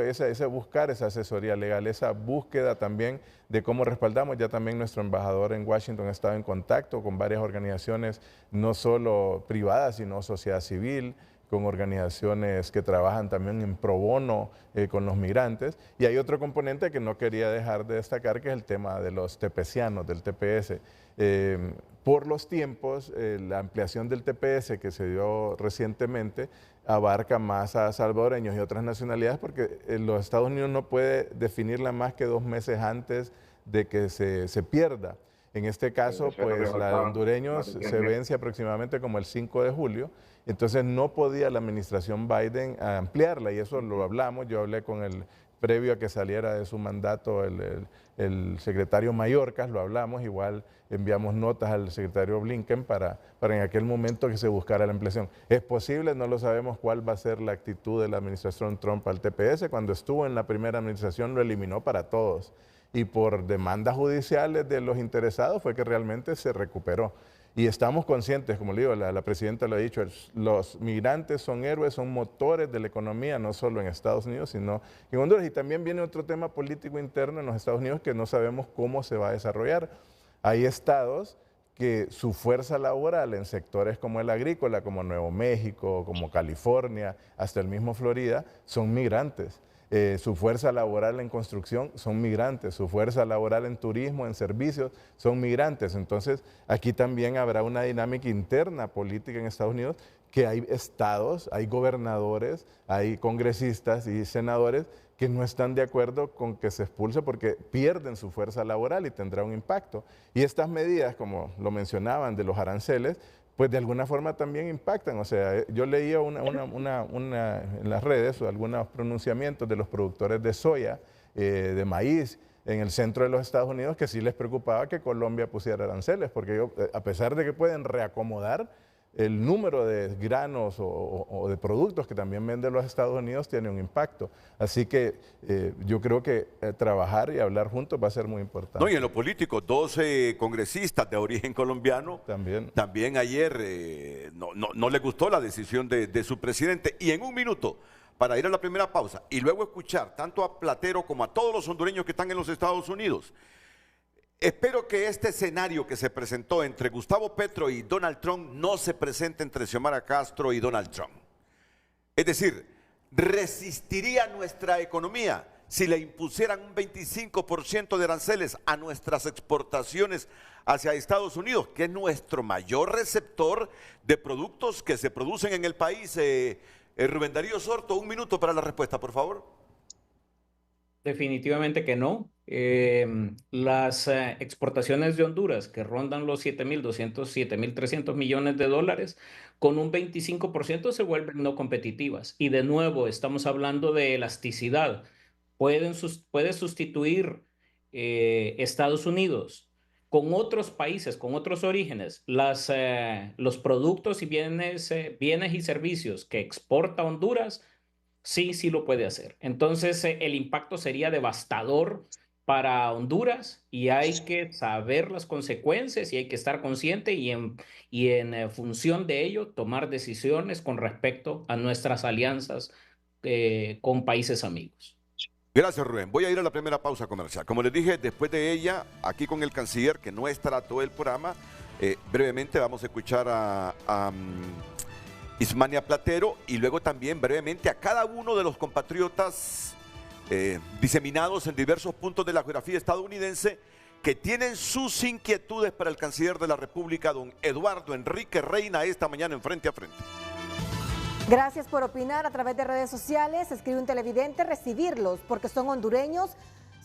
buscar esa asesoría legal, esa búsqueda también de cómo respaldamos. Ya también nuestro embajador en Washington ha estado en contacto con varias organizaciones, no solo privadas, sino sociedad civil, con organizaciones que trabajan también en pro bono con los migrantes. Y hay otro componente que no quería dejar de destacar, que es el tema de los tepecianos, del TPS. Por los tiempos, la ampliación del TPS que se dio recientemente abarca más a salvadoreños y otras nacionalidades porque los Estados Unidos no puede definirla más que 2 meses antes de que se pierda. En este caso, pues la de hondureños se vence aproximadamente como el 5 de julio, entonces no podía la administración Biden ampliarla y eso lo hablamos, yo hablé con el previo a que saliera de su mandato el secretario Mayorkas, lo hablamos, igual enviamos notas al secretario Blinken para en aquel momento que se buscara la ampliación. ¿Es posible? No lo sabemos cuál va a ser la actitud de la administración Trump al TPS. Cuando estuvo en la primera administración lo eliminó para todos y por demandas judiciales de los interesados fue que realmente se recuperó. Y estamos conscientes, como le digo, la presidenta lo ha dicho, los migrantes son héroes, son motores de la economía, no solo en Estados Unidos, sino en Honduras. Y también viene otro tema político interno en los Estados Unidos que no sabemos cómo se va a desarrollar. Hay estados que su fuerza laboral en sectores como el agrícola, como Nuevo México, como California, hasta el mismo Florida, son migrantes. Su fuerza laboral en construcción son migrantes, su fuerza laboral en turismo, en servicios, son migrantes. Entonces, aquí también habrá una dinámica interna política en Estados Unidos, que hay estados, hay gobernadores, hay congresistas y senadores que no están de acuerdo con que se expulse porque pierden su fuerza laboral y tendrá un impacto. Y estas medidas, como lo mencionaban, de los aranceles, pues de alguna forma también impactan. O sea, yo leía en las redes algunos pronunciamientos de los productores de soya, de maíz, en el centro de los Estados Unidos, que sí les preocupaba que Colombia pusiera aranceles, porque a pesar de que pueden reacomodar, el número de granos o de productos que también venden los Estados Unidos tiene un impacto. Así que yo creo que trabajar y hablar juntos va a ser muy importante. No, y en lo político, 12 congresistas de origen colombiano también ayer no le gustó la decisión de su presidente. Y en un minuto, para ir a la primera pausa y luego escuchar tanto a Platero como a todos los hondureños que están en los Estados Unidos, espero que este escenario que se presentó entre Gustavo Petro y Donald Trump no se presente entre Xiomara Castro y Donald Trump. Es decir, ¿resistiría nuestra economía si le impusieran un 25% de aranceles a nuestras exportaciones hacia Estados Unidos, que es nuestro mayor receptor de productos que se producen en el país? Rubén Darío Sorto, un minuto para la respuesta, por favor. Definitivamente que no. Las exportaciones de Honduras, que rondan los 7.200, 7.300 millones de dólares, con un 25% se vuelven no competitivas. Y de nuevo, estamos hablando de elasticidad. Puede sustituir Estados Unidos con otros países, con otros orígenes, los productos y bienes y servicios que exporta Honduras, sí lo puede hacer. Entonces, el impacto sería devastador para Honduras y hay que saber las consecuencias y hay que estar consciente y en función de ello tomar decisiones con respecto a nuestras alianzas con países amigos. Gracias, Rubén. Voy a ir a la primera pausa comercial. Como les dije, después de ella, aquí con el canciller, que no estará todo el programa, brevemente vamos a escuchar a Ismania Platero y luego también brevemente a cada uno de los compatriotas diseminados en diversos puntos de la geografía estadounidense que tienen sus inquietudes para el canciller de la República, don Eduardo Enrique Reina, esta mañana en Frente a Frente. Gracias por opinar a través de redes sociales. Escribe un televidente, recibirlos porque son hondureños.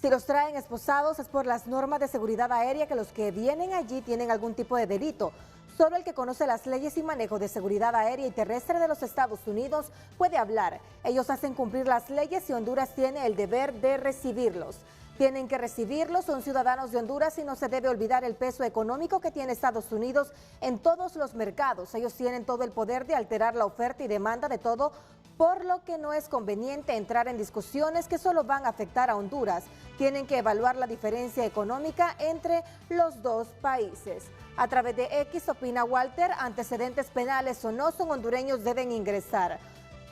Si los traen esposados es por las normas de seguridad aérea que los que vienen allí tienen algún tipo de delito. Solo el que conoce las leyes y manejo de seguridad aérea y terrestre de los Estados Unidos puede hablar. Ellos hacen cumplir las leyes y Honduras tiene el deber de recibirlos. Tienen que recibirlos, son ciudadanos de Honduras y no se debe olvidar el peso económico que tiene Estados Unidos en todos los mercados. Ellos tienen todo el poder de alterar la oferta y demanda de todo, por lo que no es conveniente entrar en discusiones que solo van a afectar a Honduras. Tienen que evaluar la diferencia económica entre los dos países. A través de X opina Walter, antecedentes penales o no son hondureños deben ingresar.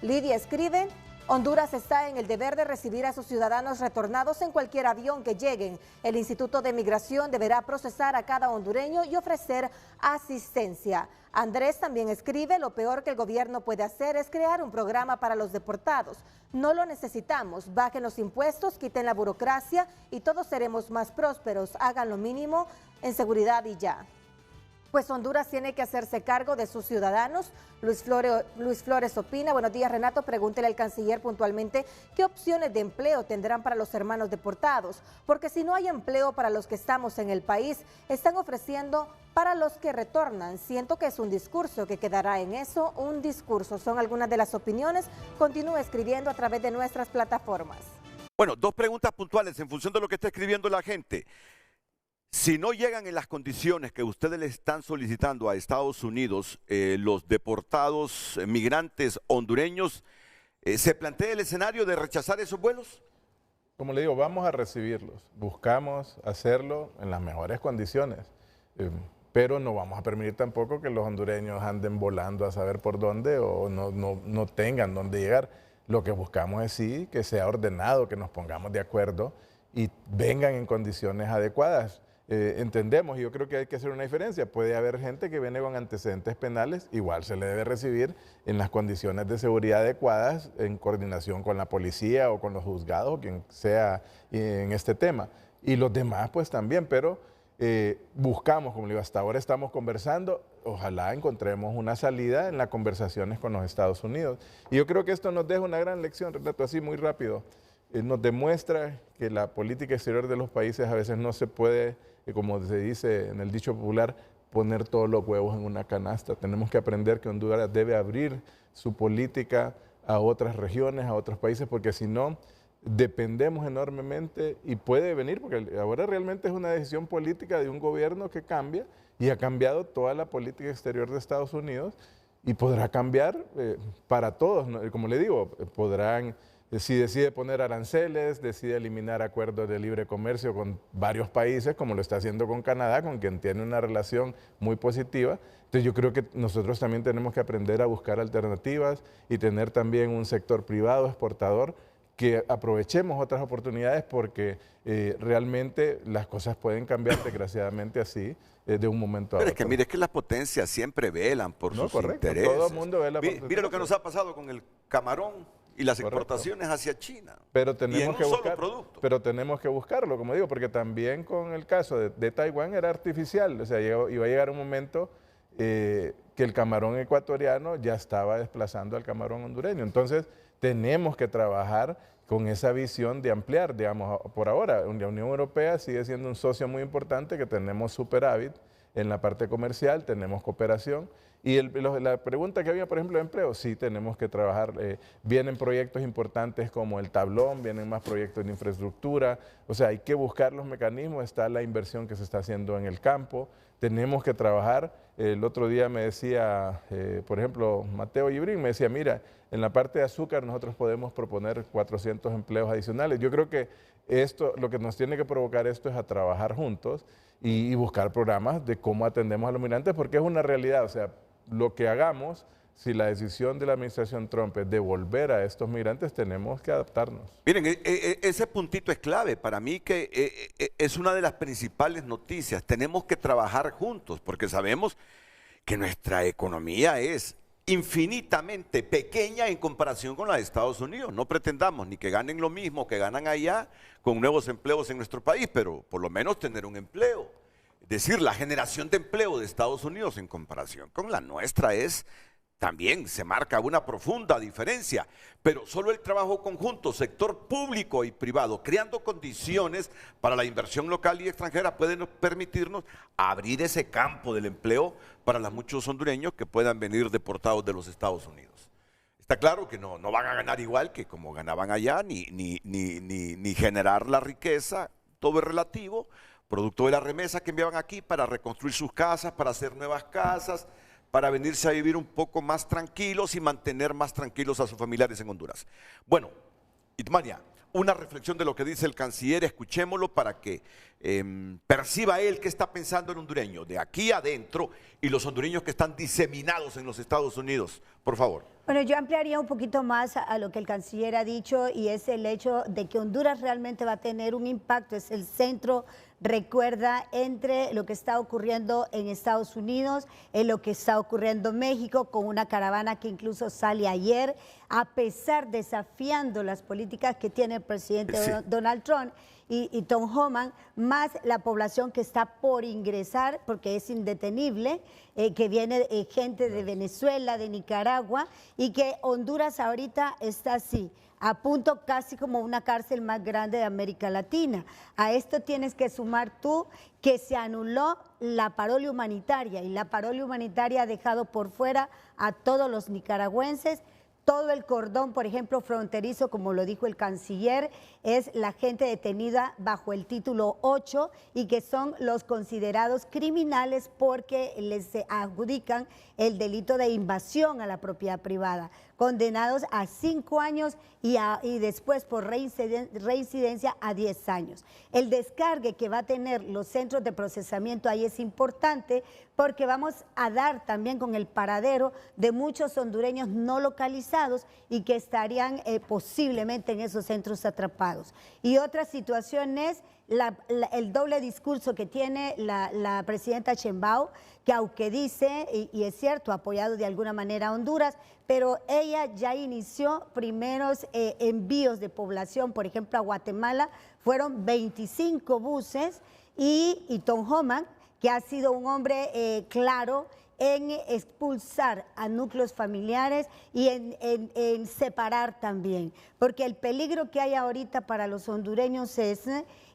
Lidia escribe, Honduras está en el deber de recibir a sus ciudadanos retornados en cualquier avión que lleguen. El Instituto de Migración deberá procesar a cada hondureño y ofrecer asistencia. Andrés también escribe, lo peor que el gobierno puede hacer es crear un programa para los deportados. No lo necesitamos, bajen los impuestos, quiten la burocracia y todos seremos más prósperos. Hagan lo mínimo en seguridad y ya. Pues Honduras tiene que hacerse cargo de sus ciudadanos. Luis Flores opina, buenos días Renato, pregúntele al canciller puntualmente qué opciones de empleo tendrán para los hermanos deportados, porque si no hay empleo para los que estamos en el país, están ofreciendo para los que retornan. Siento que es un discurso que quedará en eso, un discurso. Son algunas de las opiniones. Continúe escribiendo a través de nuestras plataformas. Bueno, dos preguntas puntuales en función de lo que está escribiendo la gente. Si no llegan en las condiciones que ustedes le están solicitando a Estados Unidos, los deportados migrantes hondureños, ¿se plantea el escenario de rechazar esos vuelos? Como le digo, vamos a recibirlos. Buscamos hacerlo en las mejores condiciones, pero no vamos a permitir tampoco que los hondureños anden volando a saber por dónde o no tengan dónde llegar. Lo que buscamos es sí que sea ordenado, que nos pongamos de acuerdo y vengan en condiciones adecuadas. Entendemos, y yo creo que hay que hacer una diferencia. Puede haber gente que viene con antecedentes penales, igual se le debe recibir en las condiciones de seguridad adecuadas, en coordinación con la policía o con los juzgados o quien sea en este tema. Y los demás pues también, pero buscamos, como le digo, hasta ahora estamos conversando, ojalá encontremos una salida en las conversaciones con los Estados Unidos. Y yo creo que esto nos deja una gran lección, Renato, así muy rápido. Nos demuestra que la política exterior de los países a veces no se puede, como se dice en el dicho popular, poner todos los huevos en una canasta. Tenemos que aprender que Honduras debe abrir su política a otras regiones, a otros países, porque si no, dependemos enormemente y puede venir, porque ahora realmente es una decisión política de un gobierno que cambia y ha cambiado toda la política exterior de Estados Unidos y podrá cambiar para todos, ¿no? Como le digo, podrán... Si decide poner aranceles, decide eliminar acuerdos de libre comercio con varios países, como lo está haciendo con Canadá, con quien tiene una relación muy positiva. Entonces yo creo que nosotros también tenemos que aprender a buscar alternativas y tener también un sector privado exportador que aprovechemos otras oportunidades porque realmente las cosas pueden cambiar desgraciadamente así de un momento a otro. Pero es que mire, es que las potencias siempre velan por sus intereses. Todo el mundo vela por sus intereses. Mire lo que nos ha pasado con el camarón y las exportaciones hacia China. Pero tenemos que buscar, solo producto. Pero tenemos que buscarlo, como digo, porque también con el caso de Taiwán era artificial. O sea, iba a llegar un momento que el camarón ecuatoriano ya estaba desplazando al camarón hondureño. Entonces, tenemos que trabajar con esa visión de ampliar, digamos, por ahora. La Unión Europea sigue siendo un socio muy importante que tenemos superávit en la parte comercial, tenemos cooperación. Y la pregunta que había, por ejemplo, de empleo, sí tenemos que trabajar. Vienen proyectos importantes como el tablón, vienen más proyectos de infraestructura. O sea, hay que buscar los mecanismos, está la inversión que se está haciendo en el campo. Tenemos que trabajar. El otro día me decía, por ejemplo, Mateo Yibrín, me decía, mira, en la parte de azúcar nosotros podemos proponer 400 empleos adicionales. Yo creo que esto, lo que nos tiene que provocar esto es a trabajar juntos y buscar programas de cómo atendemos a los migrantes, porque es una realidad. O sea, lo que hagamos, si la decisión de la administración Trump es devolver a estos migrantes, tenemos que adaptarnos. Miren, ese puntito es clave. Para mí que es una de las principales noticias. Tenemos que trabajar juntos porque sabemos que nuestra economía es infinitamente pequeña en comparación con la de Estados Unidos. No pretendamos ni que ganen lo mismo que ganan allá con nuevos empleos en nuestro país, pero por lo menos tener un empleo. Es decir, la generación de empleo de Estados Unidos en comparación con la nuestra también se marca una profunda diferencia, pero solo el trabajo conjunto, sector público y privado, creando condiciones para la inversión local y extranjera, puede permitirnos abrir ese campo del empleo para los muchos hondureños que puedan venir deportados de los Estados Unidos. Está claro que no van a ganar igual que como ganaban allá, ni generar la riqueza, todo es relativo, producto de la remesa que enviaban aquí para reconstruir sus casas, para hacer nuevas casas, para venirse a vivir un poco más tranquilos y mantener más tranquilos a sus familiares en Honduras. Bueno, Itmania, una reflexión de lo que dice el canciller, escuchémoslo para que perciba él qué está pensando el hondureño, de aquí adentro, y los hondureños que están diseminados en los Estados Unidos. Por favor. Bueno, yo ampliaría un poquito más a lo que el canciller ha dicho, y es el hecho de que Honduras realmente va a tener un impacto, es el centro, recuerda, entre lo que está ocurriendo en Estados Unidos, en lo que está ocurriendo en México, con una caravana que incluso sale ayer, a pesar desafiando las políticas que tiene el presidente Donald Trump y Tom Homan, más la población que está por ingresar, porque es indetenible, que viene gente de Venezuela, de Nicaragua, y que Honduras ahorita está así, a punto casi como una cárcel más grande de América Latina. A esto tienes que sumar tú que se anuló la parolia humanitaria, y la parolia humanitaria ha dejado por fuera a todos los nicaragüenses. Todo el cordón, por ejemplo, fronterizo, como lo dijo el canciller, es la gente detenida bajo el título 8 y que son los considerados criminales porque les adjudican el delito de invasión a la propiedad privada, condenados a 5 años y después por reincidencia a 10 años. El descargue que va a tener los centros de procesamiento ahí es importante porque vamos a dar también con el paradero de muchos hondureños no localizados y que estarían posiblemente en esos centros atrapados. Y otra situación es el doble discurso que tiene la presidenta Sheinbaum, que aunque dice, y es cierto, ha apoyado de alguna manera a Honduras, pero ella ya inició primeros envíos de población, por ejemplo a Guatemala, fueron 25 buses y Tom Homan, que ha sido un hombre claro en expulsar a núcleos familiares y en separar también, porque el peligro que hay ahorita para los hondureños es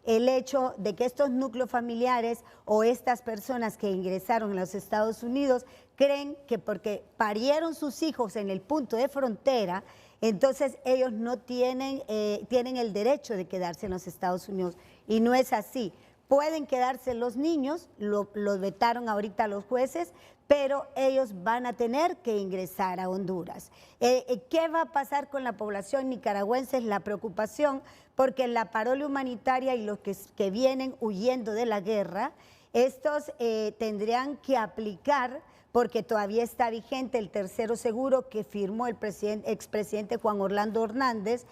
el hecho de que estos núcleos familiares o estas personas que ingresaron a los Estados Unidos creen que porque parieron sus hijos en el punto de frontera, entonces ellos no tienen el derecho de quedarse en los Estados Unidos, y no es así. Pueden quedarse los niños, los vetaron ahorita los jueces, pero ellos van a tener que ingresar a Honduras. ¿Qué va a pasar con la población nicaragüense? Es la preocupación, porque la parolia humanitaria y los que vienen huyendo de la guerra, estos tendrían que aplicar, porque todavía está vigente el tercero seguro que firmó el expresidente Juan Orlando Hernández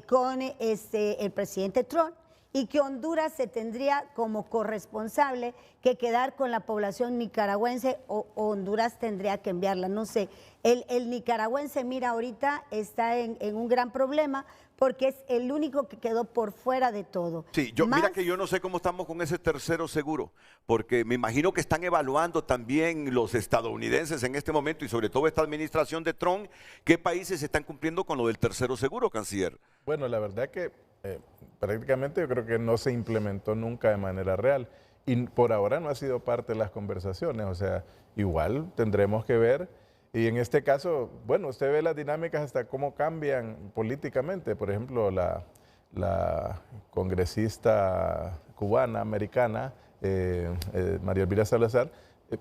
con el presidente Trump, y que Honduras se tendría como corresponsable que quedar con la población nicaragüense o Honduras tendría que enviarla. No sé, el nicaragüense, mira, ahorita está en un gran problema porque es el único que quedó por fuera de todo. Sí, mira que yo no sé cómo estamos con ese tercero seguro, porque me imagino que están evaluando también los estadounidenses en este momento y sobre todo esta administración de Trump, qué países están cumpliendo con lo del tercero seguro, canciller. Bueno, la verdad que prácticamente yo creo que no se implementó nunca de manera real. y por ahora no ha sido parte de las conversaciones, o sea, igual tendremos que ver. Y en este caso, bueno, usted ve las dinámicas hasta cómo cambian políticamente. Por ejemplo, la congresista cubana, americana, María Elvira Salazar,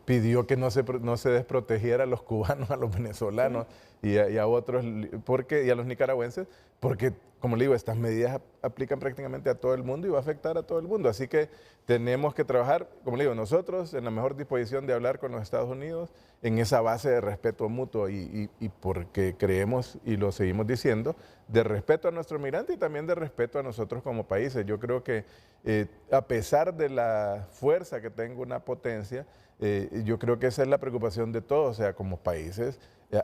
pidió que no se desprotegiera a los cubanos, a los venezolanos y a otros, y a los nicaragüenses, porque, como le digo, estas medidas aplican prácticamente a todo el mundo y va a afectar a todo el mundo. Así que tenemos que trabajar, como le digo, nosotros en la mejor disposición de hablar con los Estados Unidos en esa base de respeto mutuo y porque creemos, y lo seguimos diciendo, de respeto a nuestros migrantes y también de respeto a nosotros como países. Yo creo que a pesar de la fuerza que tenga una potencia, yo creo que esa es la preocupación de todos, o sea, como países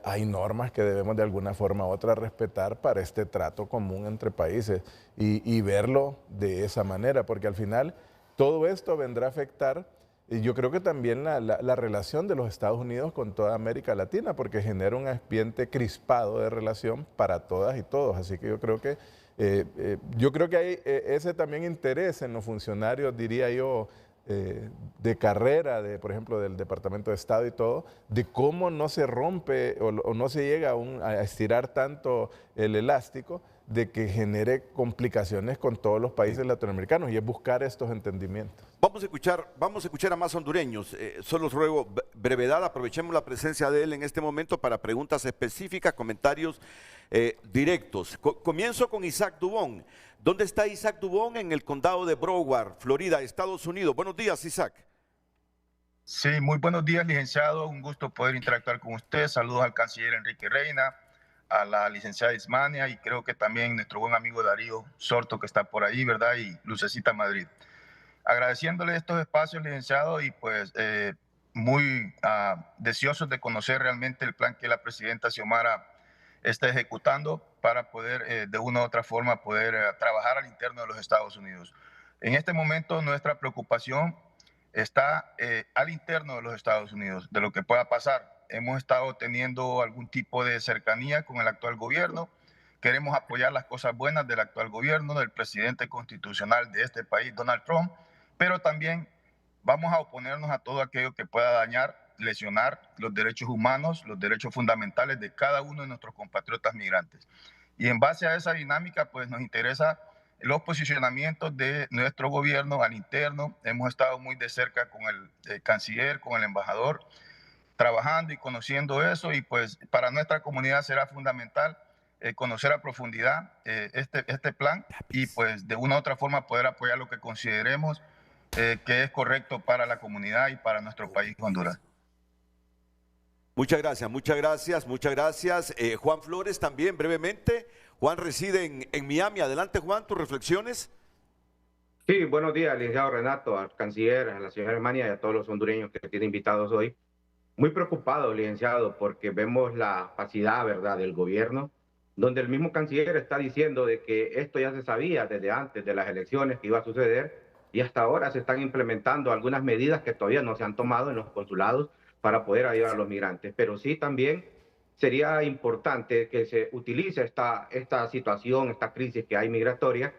hay normas que debemos de alguna forma u otra respetar para este trato común entre países y verlo de esa manera, porque al final todo esto vendrá a afectar, y yo creo que también la relación de los Estados Unidos con toda América Latina, porque genera un ambiente crispado de relación para todas y todos, así que yo creo que hay ese también interés en los funcionarios, diría yo, de carrera, por ejemplo, del Departamento de Estado y todo, de cómo no se rompe o no se llega a estirar tanto el elástico de que genere complicaciones con todos los países latinoamericanos, y es buscar estos entendimientos. Vamos a escuchar a más hondureños. Solo os ruego brevedad, aprovechemos la presencia de él en este momento para preguntas específicas, comentarios directos. Comienzo con Isaac Dubón. ¿Dónde está Isaac Dubón? En el condado de Broward, Florida, Estados Unidos. Buenos días, Isaac. Sí, muy buenos días, licenciado. Un gusto poder interactuar con usted. Saludos al canciller Enrique Reina, a la licenciada Ismania y creo que también nuestro buen amigo Darío Sorto, que está por ahí, ¿verdad? Y Lucecita Madrid. Agradeciéndole estos espacios, licenciado, y pues muy deseosos de conocer realmente el plan que la presidenta Xiomara está ejecutando para poder de una u otra forma poder trabajar al interno de los Estados Unidos. En este momento nuestra preocupación está al interno de los Estados Unidos, de lo que pueda pasar. Hemos estado teniendo algún tipo de cercanía con el actual gobierno. Queremos apoyar las cosas buenas del actual gobierno, del presidente constitucional de este país, Donald Trump, pero también vamos a oponernos a todo aquello que pueda dañar, lesionar los derechos humanos, los derechos fundamentales de cada uno de nuestros compatriotas migrantes. Y en base a esa dinámica, pues nos interesa los posicionamientos de nuestro gobierno al interno. Hemos estado muy de cerca con el canciller, con el embajador, trabajando y conociendo eso, y pues para nuestra comunidad será fundamental conocer a profundidad este plan y pues de una u otra forma poder apoyar lo que consideremos que es correcto para la comunidad y para nuestro país, Honduras. Muchas gracias, muchas gracias, muchas gracias. Juan Flores también, brevemente. Juan reside en Miami. Adelante, Juan, tus reflexiones. Sí, buenos días, licenciado Renato, al canciller, a la señora Hermania y a todos los hondureños que tienen invitados hoy. Muy preocupado, licenciado, porque vemos la opacidad, ¿verdad?, del gobierno, donde el mismo canciller está diciendo de que esto ya se sabía desde antes de las elecciones que iba a suceder, y hasta ahora se están implementando algunas medidas que todavía no se han tomado en los consulados para poder ayudar a los migrantes. Pero sí también sería importante que se utilice esta situación, esta crisis que hay migratoria,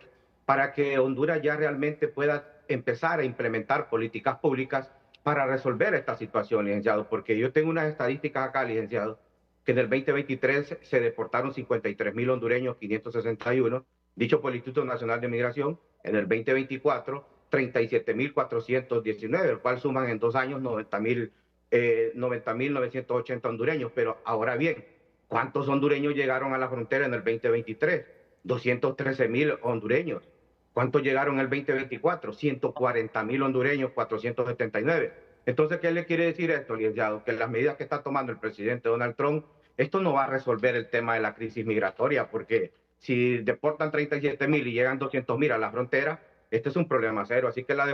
para que Honduras ya realmente pueda empezar a implementar políticas públicas para resolver esta situación, licenciado, porque yo tengo unas estadísticas acá, licenciado, que en el 2023 se deportaron 53,000 hondureños, 561, dicho por el Instituto Nacional de Migración. En el 2024, 37,419, el cual suman en 2 años 90,980 hondureños. Pero ahora bien, ¿cuántos hondureños llegaron a la frontera en el 2023? 213,000 hondureños. ¿Cuántos llegaron en el 2024? 140,000 hondureños, 479. Entonces, ¿qué le quiere decir esto, licenciado? Que las medidas que está tomando el presidente Donald Trump, esto no va a resolver el tema de la crisis migratoria, porque si deportan 37,000 y llegan 200,000 a la frontera, este es un problema serio. Así que las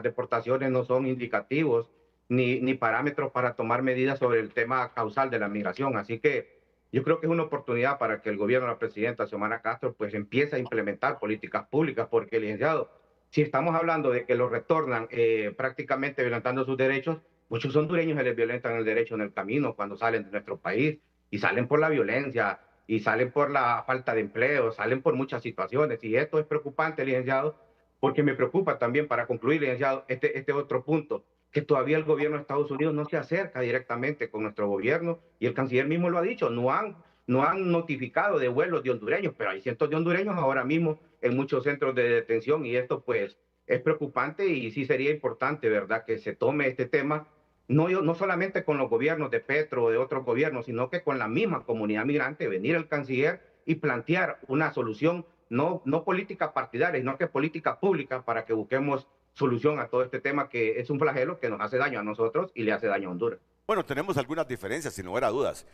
deportaciones no son indicativos ni parámetros para tomar medidas sobre el tema causal de la migración. Así que yo creo que es una oportunidad para que el gobierno de la presidenta Xiomara Castro pues empiece a implementar políticas públicas, porque, licenciado, si estamos hablando de que los retornan prácticamente violentando sus derechos, muchos hondureños se les violentan el derecho en el camino cuando salen de nuestro país, y salen por la violencia, y salen por la falta de empleo, salen por muchas situaciones, y esto es preocupante, licenciado, porque me preocupa también, para concluir, licenciado, este otro punto, que todavía el gobierno de Estados Unidos no se acerca directamente con nuestro gobierno, y el canciller mismo lo ha dicho, no han notificado de vuelos de hondureños, pero hay cientos de hondureños ahora mismo en muchos centros de detención, y esto pues es preocupante, y sí sería importante, ¿verdad?, que se tome este tema, no solamente con los gobiernos de Petro o de otros gobiernos, sino que con la misma comunidad migrante, venir el canciller y plantear una solución, no política partidaria, sino que política pública, para que busquemos solución a todo este tema, que es un flagelo que nos hace daño a nosotros y le hace daño a Honduras. Bueno, tenemos algunas diferencias, sin lugar a dudas.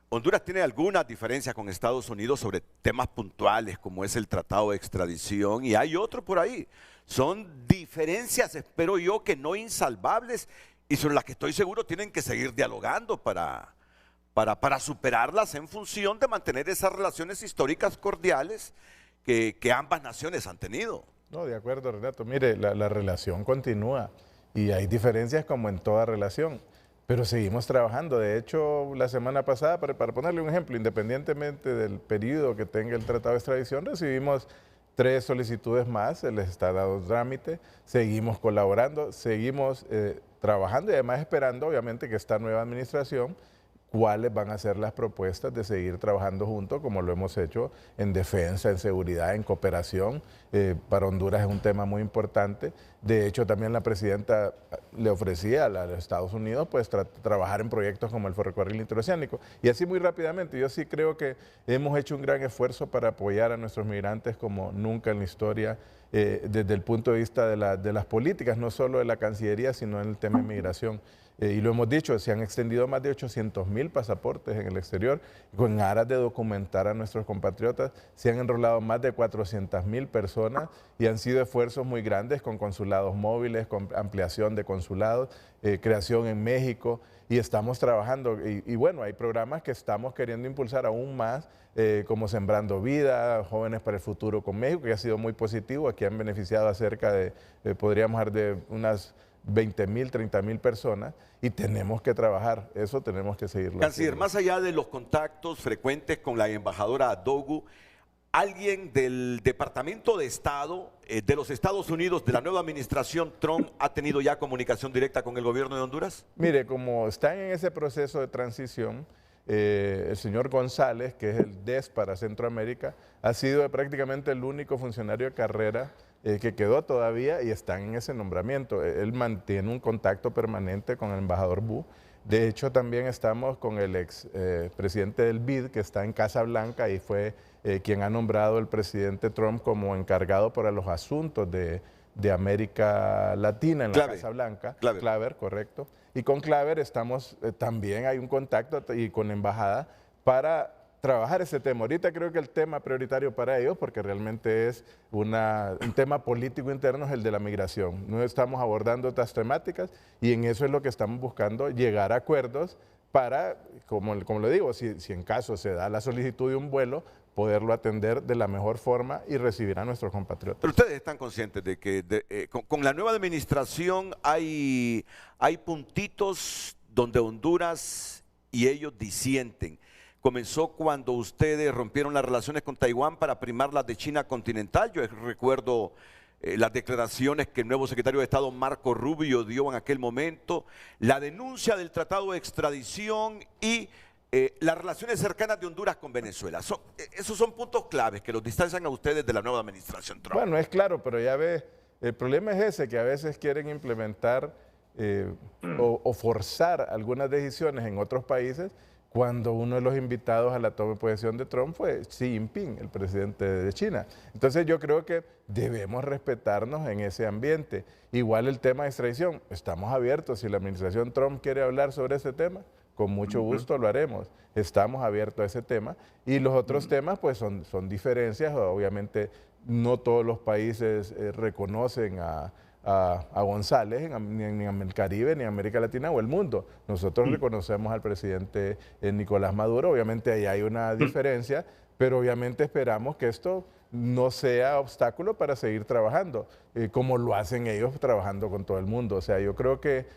Honduras tiene algunas diferencias con Estados Unidos sobre temas puntuales, como es el tratado de extradición, y hay otro por ahí. Son diferencias, espero yo, que no insalvables, y sobre las que estoy seguro tienen que seguir dialogando para superarlas, en función de mantener esas relaciones históricas cordiales que ambas naciones han tenido. No, de acuerdo, Renato. Mire, la relación continúa y hay diferencias como en toda relación, pero seguimos trabajando. De hecho, la semana pasada, para ponerle un ejemplo, independientemente del periodo que tenga el tratado de extradición, recibimos 3 solicitudes más, se les está dando trámite, seguimos colaborando, seguimos trabajando y además esperando, obviamente, que esta nueva administración, cuáles van a ser las propuestas de seguir trabajando juntos, como lo hemos hecho en defensa, en seguridad, en cooperación. Para Honduras es un tema muy importante. De hecho, también la presidenta le ofrecía a los Estados Unidos pues trabajar en proyectos como el ferrocarril interoceánico. Y así muy rápidamente, yo sí creo que hemos hecho un gran esfuerzo para apoyar a nuestros migrantes como nunca en la historia, desde el punto de vista de las políticas, no solo de la Cancillería, sino en el tema de migración. Y lo hemos dicho, se han extendido más de 800,000 pasaportes en el exterior, con aras de documentar a nuestros compatriotas. Se han enrolado más de 400,000 personas y han sido esfuerzos muy grandes con consulados móviles, con ampliación de consulados, creación en México, y estamos trabajando. Y bueno, hay programas que estamos queriendo impulsar aún más, como Sembrando Vida, Jóvenes para el Futuro con México, que ha sido muy positivo. Aquí han beneficiado a cerca de, podríamos hablar de unas 20,000, 30,000 personas, y tenemos que trabajar, eso tenemos que seguirlo. Canciller, más allá de los contactos frecuentes con la embajadora Dogu, ¿alguien del Departamento de Estado de los Estados Unidos, de la nueva administración Trump, ha tenido ya comunicación directa con el gobierno de Honduras? Mire, como están en ese proceso de transición, el señor González, que es el DES para Centroamérica, ha sido prácticamente el único funcionario de carrera que quedó todavía y están en ese nombramiento. Él mantiene un contacto permanente con el embajador Wu. De hecho, también estamos con el ex presidente del BID, que está en Casa Blanca y fue quien ha nombrado el presidente Trump como encargado para los asuntos de América Latina en la Casa Blanca. Claver, correcto. Y con Claver estamos, también hay un contacto y con la embajada para trabajar ese tema. Ahorita creo que el tema prioritario para ellos, porque realmente es un tema político interno, es el de la migración. No estamos abordando otras temáticas y en eso es lo que estamos buscando, llegar a acuerdos para, como le digo, si en caso se da la solicitud de un vuelo, poderlo atender de la mejor forma y recibir a nuestros compatriotas. Pero ustedes están conscientes de que con la nueva administración hay puntitos donde Honduras y ellos disienten. Comenzó cuando ustedes rompieron las relaciones con Taiwán para primar las de China continental. Yo recuerdo las declaraciones que el nuevo secretario de Estado Marco Rubio dio en aquel momento, la denuncia del tratado de extradición y las relaciones cercanas de Honduras con Venezuela. Esos son puntos claves que los distancian a ustedes de la nueva administración Trump. Bueno, es claro, pero ya ves, el problema es ese, que a veces quieren implementar o forzar algunas decisiones en otros países, cuando uno de los invitados a la toma de posesión de Trump fue Xi Jinping, el presidente de China. Entonces yo creo que debemos respetarnos en ese ambiente. Igual el tema de extradición, estamos abiertos. Si la administración Trump quiere hablar sobre ese tema, con mucho gusto lo haremos. Estamos abiertos a ese tema. Y los otros temas pues son diferencias. Obviamente no todos los países reconocen a González ni en el Caribe, ni en América Latina o el mundo. Nosotros reconocemos al presidente Nicolás Maduro, obviamente ahí hay una diferencia, pero obviamente esperamos que esto no sea obstáculo para seguir trabajando, como lo hacen ellos trabajando con todo el mundo. O sea, yo creo que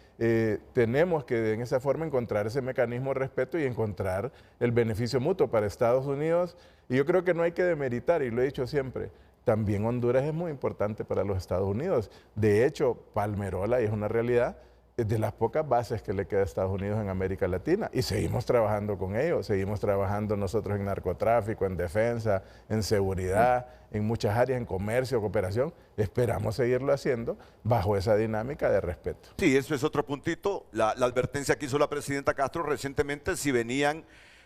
tenemos que en esa forma encontrar ese mecanismo de respeto y encontrar el beneficio mutuo para Estados Unidos. Y yo creo que no hay que demeritar, y lo he dicho siempre, también Honduras es muy importante para los Estados Unidos. De hecho, Palmerola, y es una realidad, es de las pocas bases que le queda a Estados Unidos en América Latina, y seguimos trabajando con ellos, seguimos trabajando nosotros en narcotráfico, en defensa, en seguridad, en muchas áreas, en comercio, cooperación. Esperamos seguirlo haciendo bajo esa dinámica de respeto. Sí, eso es otro puntito. La advertencia que hizo la presidenta Castro recientemente, si venían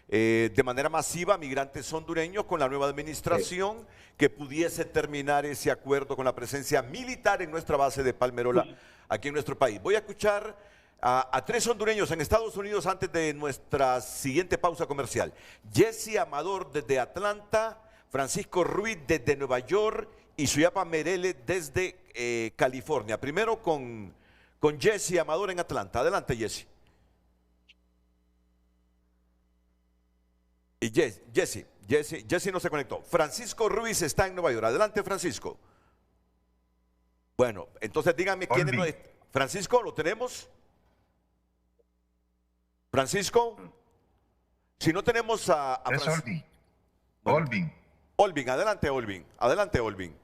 de manera masiva migrantes hondureños con la nueva administración, que pudiese terminar ese acuerdo con la presencia militar en nuestra base de Palmerola, aquí en nuestro país. Voy a escuchar a 3 hondureños en Estados Unidos antes de nuestra siguiente pausa comercial. Jesse Amador desde Francisco Ruiz desde Nueva York y Suyapa Merele desde California. Primero con Jesse Amador en Atlanta. Adelante, Jesse. Y Jesse no se conectó. Francisco Ruiz está en Nueva York. Adelante, Francisco. Bueno, entonces díganme quién es. Francisco, ¿lo tenemos? Francisco. Si no tenemos a Olvin. Bueno. Olvin. Olvin, adelante, Olvin. Adelante, Olvin.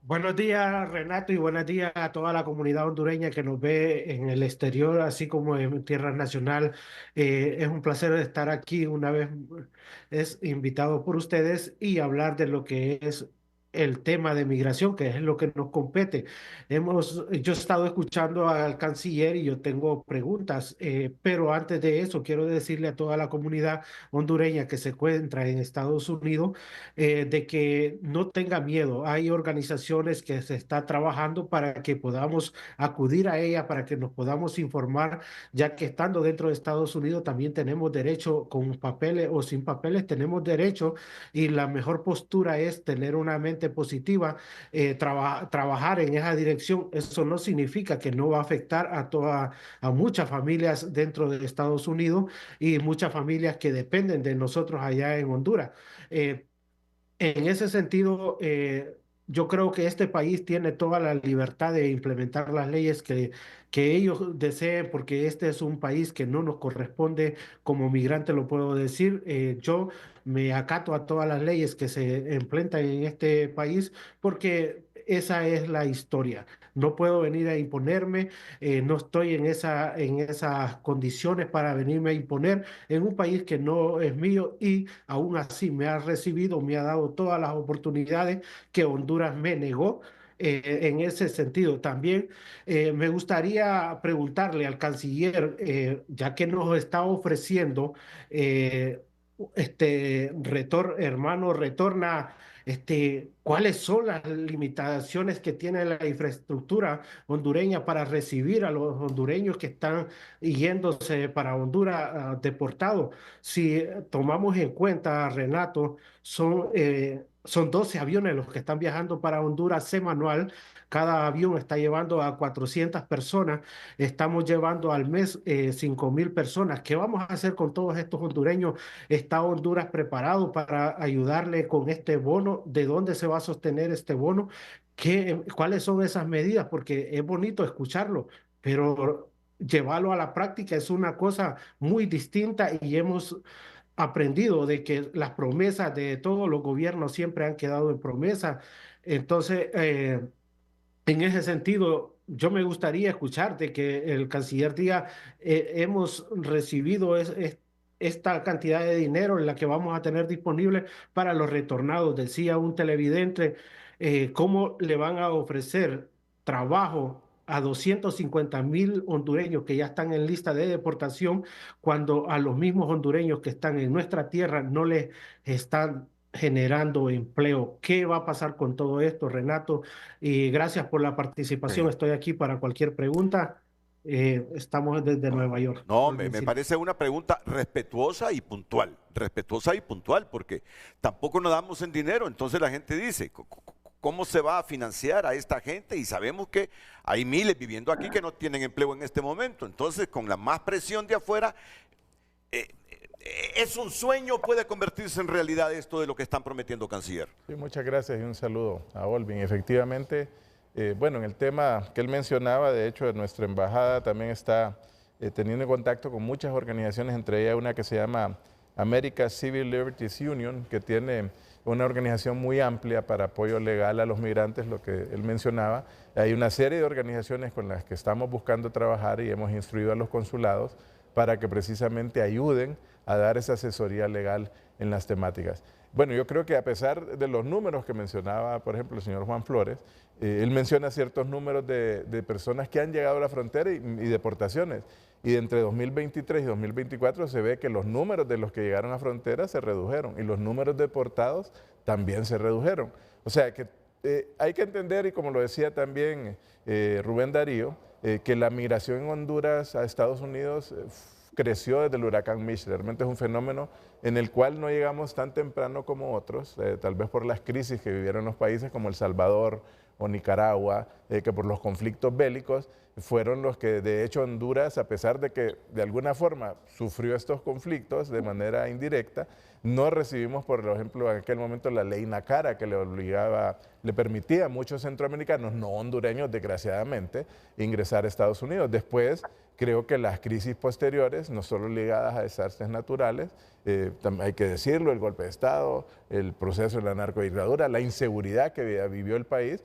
Buenos días, Renato, y buenos días a toda la comunidad hondureña que nos ve en el exterior, así como en tierra nacional. Es un placer estar aquí una vez invitado por ustedes y hablar de lo que es el tema de migración, que es lo que nos compete. Yo he estado escuchando al canciller y yo tengo preguntas, pero antes de eso quiero decirle a toda la comunidad hondureña que se encuentra en Estados Unidos de que no tenga miedo. Hay organizaciones que se está trabajando para que podamos acudir a ella, para que nos podamos informar, ya que estando dentro de Estados Unidos también tenemos derecho, con papeles o sin papeles, tenemos derecho, y la mejor postura es tener una mente positiva, trabajar en esa dirección. Eso no significa que no va a afectar a muchas familias dentro de Estados Unidos y muchas familias que dependen de nosotros allá en Honduras. En ese sentido, yo creo que este país tiene toda la libertad de implementar las leyes que ellos deseen, porque este es un país que no nos corresponde como migrante, lo puedo decir. Yo me acato a todas las leyes que se implementan en este país porque esa es la historia. No puedo venir a imponerme, no estoy en esas condiciones para venirme a imponer en un país que no es mío, y aún así me ha recibido, me ha dado todas las oportunidades que Honduras me negó. En ese sentido, también me gustaría preguntarle al canciller, ya que nos está ofreciendo, hermano, retorna. ¿Cuáles son las limitaciones que tiene la infraestructura hondureña para recibir a los hondureños que están yéndose para Honduras deportados? Si tomamos en cuenta, Renato, son 12 aviones los que están viajando para Honduras semanal. Cada avión está llevando a 400 personas. Estamos llevando al mes 5,000 personas. ¿Qué vamos a hacer con todos estos hondureños? ¿Está Honduras preparado para ayudarle con este bono? ¿De dónde se va a sostener este bono? ¿Cuáles son esas medidas? Porque es bonito escucharlo, pero llevarlo a la práctica es una cosa muy distinta, y hemos aprendido de que las promesas de todos los gobiernos siempre han quedado en promesa. Entonces, en ese sentido, yo me gustaría escuchar de que el canciller diga, hemos recibido esta cantidad de dinero en la que vamos a tener disponible para los retornados. Decía un televidente, ¿cómo le van a ofrecer trabajo a 250,000 hondureños que ya están en lista de deportación, cuando a los mismos hondureños que están en nuestra tierra no les están generando empleo? ¿Qué va a pasar con todo esto, Renato? Y gracias por la participación. Estoy aquí para cualquier pregunta. Estamos desde Nueva York. No, me parece una pregunta respetuosa y puntual, porque tampoco nos damos en dinero. Entonces la gente dice, ¿cómo se va a financiar a esta gente? Y sabemos que hay miles viviendo aquí que no tienen empleo en este momento. Entonces, con la más presión de afuera, es un sueño, puede convertirse en realidad esto de lo que están prometiendo, canciller. Sí, muchas gracias y un saludo a Olvin. Efectivamente, bueno, en el tema que él mencionaba, de hecho, nuestra embajada también está teniendo contacto con muchas organizaciones, entre ellas una que se llama America Civil Liberties Union, que tiene una organización muy amplia para apoyo legal a los migrantes, lo que él mencionaba. Hay una serie de organizaciones con las que estamos buscando trabajar y hemos instruido a los consulados para que precisamente ayuden a dar esa asesoría legal en las temáticas. Bueno, yo creo que a pesar de los números que mencionaba, por ejemplo, el señor Juan Flores, él menciona ciertos números de personas que han llegado a la frontera y deportaciones. Y entre 2023 y 2024 se ve que los números de los que llegaron a frontera se redujeron y los números deportados también se redujeron. O sea que hay que entender, y como lo decía también Rubén Darío, que la migración en Honduras a Estados Unidos creció desde el huracán Mitch. Realmente es un fenómeno en el cual no llegamos tan temprano como otros, tal vez por las crisis que vivieron los países como El Salvador o Nicaragua, que por los conflictos bélicos fueron los que de hecho Honduras, a pesar de que de alguna forma sufrió estos conflictos de manera indirecta, no recibimos, por ejemplo, en aquel momento la ley Nacara, que le permitía a muchos centroamericanos, no hondureños desgraciadamente, ingresar a Estados Unidos. Después, creo que las crisis posteriores, no solo ligadas a desastres naturales, hay que decirlo, el golpe de Estado, el proceso de la narcodictadura, la inseguridad que vivió el país,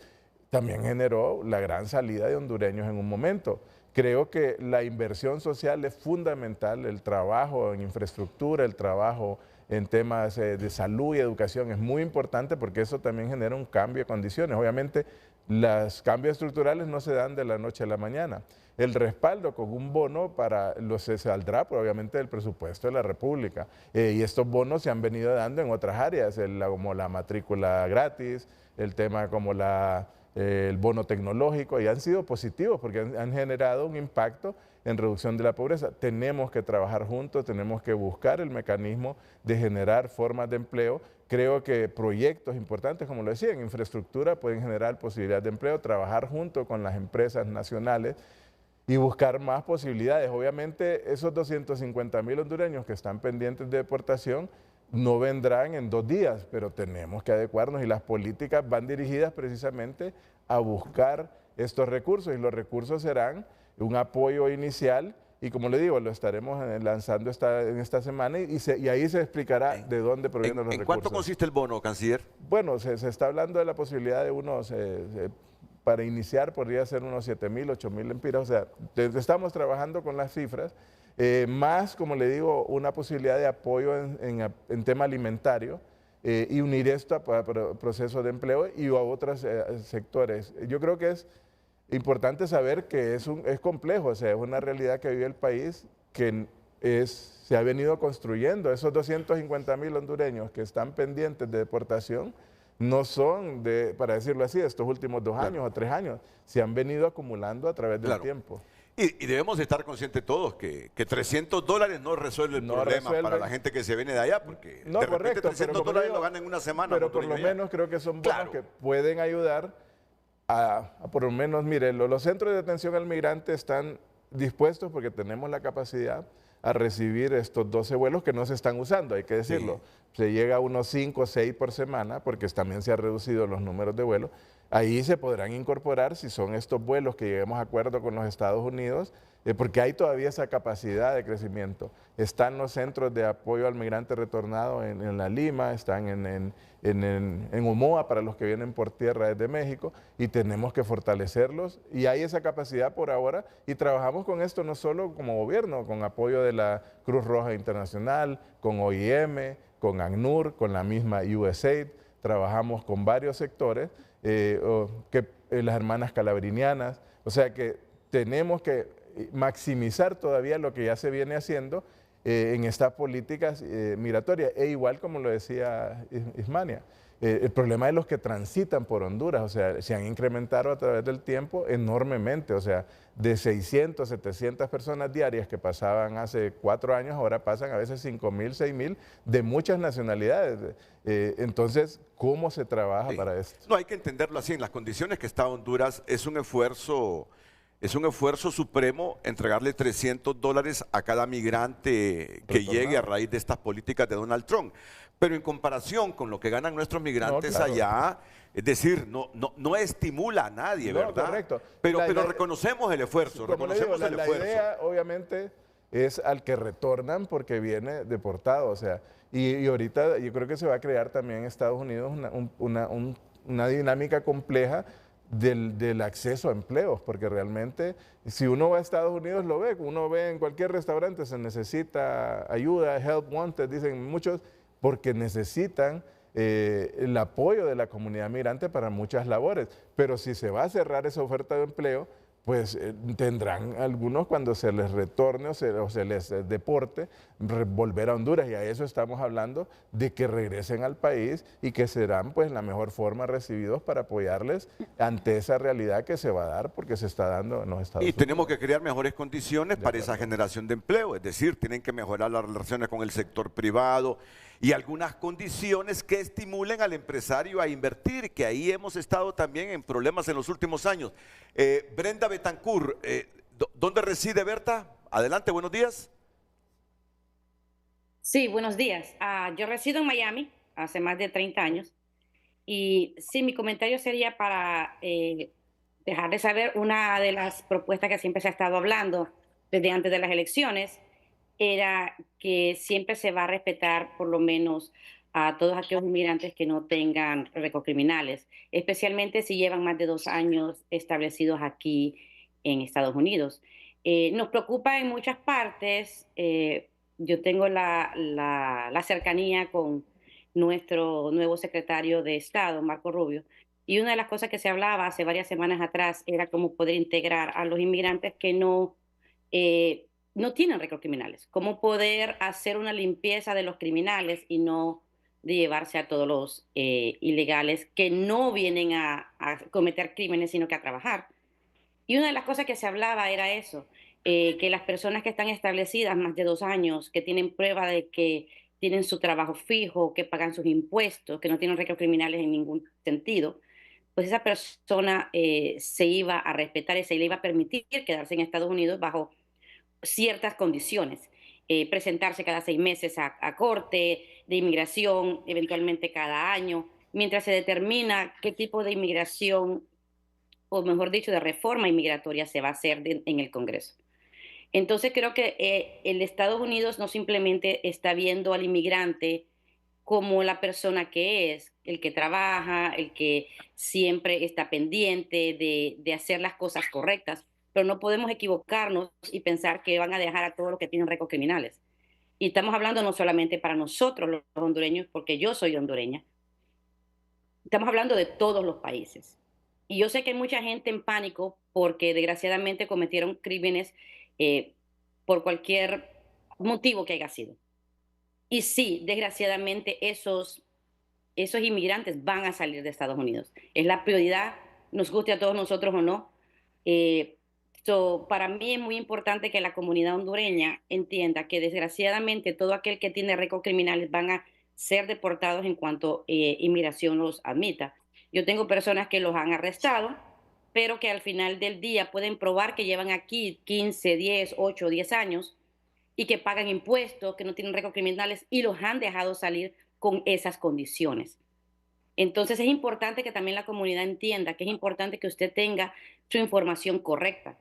también generó la gran salida de hondureños en un momento. Creo que la inversión social es fundamental, el trabajo en infraestructura, el trabajo en temas de salud y educación es muy importante porque eso también genera un cambio de condiciones. Obviamente, los cambios estructurales no se dan de la noche a la mañana. El respaldo con un bono se saldrá obviamente del presupuesto de la República. Y estos bonos se han venido dando en otras áreas, como la matrícula gratis, el tema como el bono tecnológico, y han sido positivos porque han generado un impacto en reducción de la pobreza. Tenemos que trabajar juntos, tenemos que buscar el mecanismo de generar formas de empleo. Creo que proyectos importantes, como lo decía, en infraestructura pueden generar posibilidades de empleo, trabajar junto con las empresas nacionales y buscar más posibilidades. Obviamente, esos 250,000 hondureños que están pendientes de deportación no vendrán en 2 días, pero tenemos que adecuarnos y las políticas van dirigidas precisamente a buscar estos recursos y los recursos serán un apoyo inicial y como le digo, lo estaremos lanzando en esta semana y ahí se explicará de dónde provienen los recursos. ¿En cuánto consiste el bono, canciller? Bueno, se está hablando de la posibilidad de unos, para iniciar podría ser unos 7,000, 8,000 lempiras, o sea, estamos trabajando con las cifras, más, como le digo, una posibilidad de apoyo en tema alimentario y unir esto a procesos de empleo y a otros sectores. Yo creo que es importante saber que es complejo, o sea, es una realidad que vive el país que se ha venido construyendo. Esos 250,000 hondureños que están pendientes de deportación no son, para decirlo así, estos últimos 2 años o 3 años, se han venido acumulando a través del tiempo. Y debemos estar conscientes todos que $300 no resuelve el problema para la gente que se viene de allá, porque no, de repente correcto, $300 lo ganan en una semana. Pero por lo menos creo que son bonos que pueden ayudar por lo menos, mire, los centros de atención al migrante están dispuestos porque tenemos la capacidad a recibir estos 12 vuelos que no se están usando, hay que decirlo. Sí. Se llega a unos 5 o 6 por semana porque también se han reducido los números de vuelos. Ahí se podrán incorporar si son estos vuelos que lleguemos a acuerdo con los Estados Unidos, porque hay todavía esa capacidad de crecimiento. Están los centros de apoyo al migrante retornado en La Lima, están en Omoa para los que vienen por tierra desde México y tenemos que fortalecerlos y hay esa capacidad por ahora y trabajamos con esto no solo como gobierno, con apoyo de la Cruz Roja Internacional, con OIM, con ACNUR, con la misma USAID, trabajamos con varios sectores, las hermanas calabrinianas, o sea que tenemos que maximizar todavía lo que ya se viene haciendo en estas políticas migratorias. E igual como lo decía Ismania, el problema de los que transitan por Honduras, o sea, se han incrementado a través del tiempo enormemente, o sea, de 600, 700 personas diarias que pasaban hace 4 años, ahora pasan a veces 5,000, 6,000 de muchas nacionalidades. Entonces, ¿cómo se trabaja para esto? No, hay que entenderlo así, en las condiciones que está Honduras es un esfuerzo supremo entregarle $300 a cada migrante que llegue a raíz de estas políticas de Donald Trump. Pero en comparación con lo que ganan nuestros migrantes allá, es decir, no estimula a nadie, ¿verdad? Correcto. Pero reconocemos el esfuerzo, la idea, obviamente, es al que retornan porque viene deportado. O sea, Y ahorita yo creo que se va a crear también en Estados Unidos una dinámica compleja del acceso a empleos, porque realmente si uno va a Estados Unidos lo ve, uno ve en cualquier restaurante se necesita ayuda, help wanted, dicen muchos, porque necesitan el apoyo de la comunidad migrante para muchas labores. Pero si se va a cerrar esa oferta de empleo, pues tendrán algunos cuando se les retorne o se les deporte, volver a Honduras. Y a eso estamos hablando, de que regresen al país y que serán pues la mejor forma recibidos para apoyarles ante esa realidad que se va a dar, porque se está dando en los Estados Unidos. Y tenemos que crear mejores condiciones para esa generación de empleo, es decir, tienen que mejorar las relaciones con el sector privado y algunas condiciones que estimulen al empresario a invertir, que ahí hemos estado también en problemas en los últimos años. Brenda Betancourt, ¿dónde reside Berta? Adelante, buenos días. Sí, buenos días. Yo resido en Miami hace más de 30 años y sí, mi comentario sería para dejar de saber una de las propuestas que siempre se ha estado hablando desde antes de las elecciones, era que siempre se va a respetar por lo menos a todos aquellos inmigrantes que no tengan récords criminales, especialmente si llevan más de 2 años establecidos aquí en Estados Unidos. Nos preocupa en muchas partes. Yo tengo la cercanía con nuestro nuevo secretario de Estado, Marco Rubio, y una de las cosas que se hablaba hace varias semanas atrás era cómo poder integrar a los inmigrantes que no tienen récords criminales, cómo poder hacer una limpieza de los criminales y no de llevarse a todos los ilegales que no vienen a cometer crímenes, sino que a trabajar. Y una de las cosas que se hablaba era eso, que las personas que están establecidas más de 2 años, que tienen prueba de que tienen su trabajo fijo, que pagan sus impuestos, que no tienen récords criminales en ningún sentido, pues esa persona se iba a respetar y se le iba a permitir quedarse en Estados Unidos bajo ciertas condiciones, presentarse cada 6 meses a corte de inmigración, eventualmente cada año, mientras se determina qué tipo de inmigración, o mejor dicho, de reforma inmigratoria se va a hacer en el Congreso. Entonces creo que el Estados Unidos no simplemente está viendo al inmigrante como la persona que es, el que trabaja, el que siempre está pendiente de hacer las cosas correctas, pero no podemos equivocarnos y pensar que van a dejar a todos los que tienen récords criminales. Y estamos hablando no solamente para nosotros los hondureños, porque yo soy hondureña, estamos hablando de todos los países. Y yo sé que hay mucha gente en pánico porque desgraciadamente cometieron crímenes por cualquier motivo que haya sido. Y sí, desgraciadamente esos inmigrantes van a salir de Estados Unidos. Es la prioridad, nos guste a todos nosotros o no. Para mí es muy importante que la comunidad hondureña entienda que desgraciadamente todo aquel que tiene récords criminales van a ser deportados en cuanto inmigración los admita. Yo tengo personas que los han arrestado, pero que al final del día pueden probar que llevan aquí 15, 10, 8, 10 años y que pagan impuestos, que no tienen récords criminales y los han dejado salir con esas condiciones. Entonces es importante que también la comunidad entienda que es importante que usted tenga su información correcta.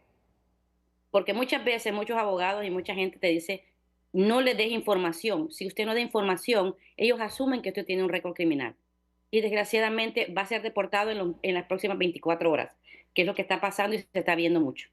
Porque muchas veces muchos abogados y mucha gente te dice, no le des información. Si usted no da información, ellos asumen que usted tiene un récord criminal. Y desgraciadamente va a ser deportado en las próximas 24 horas, que es lo que está pasando y se está viendo mucho.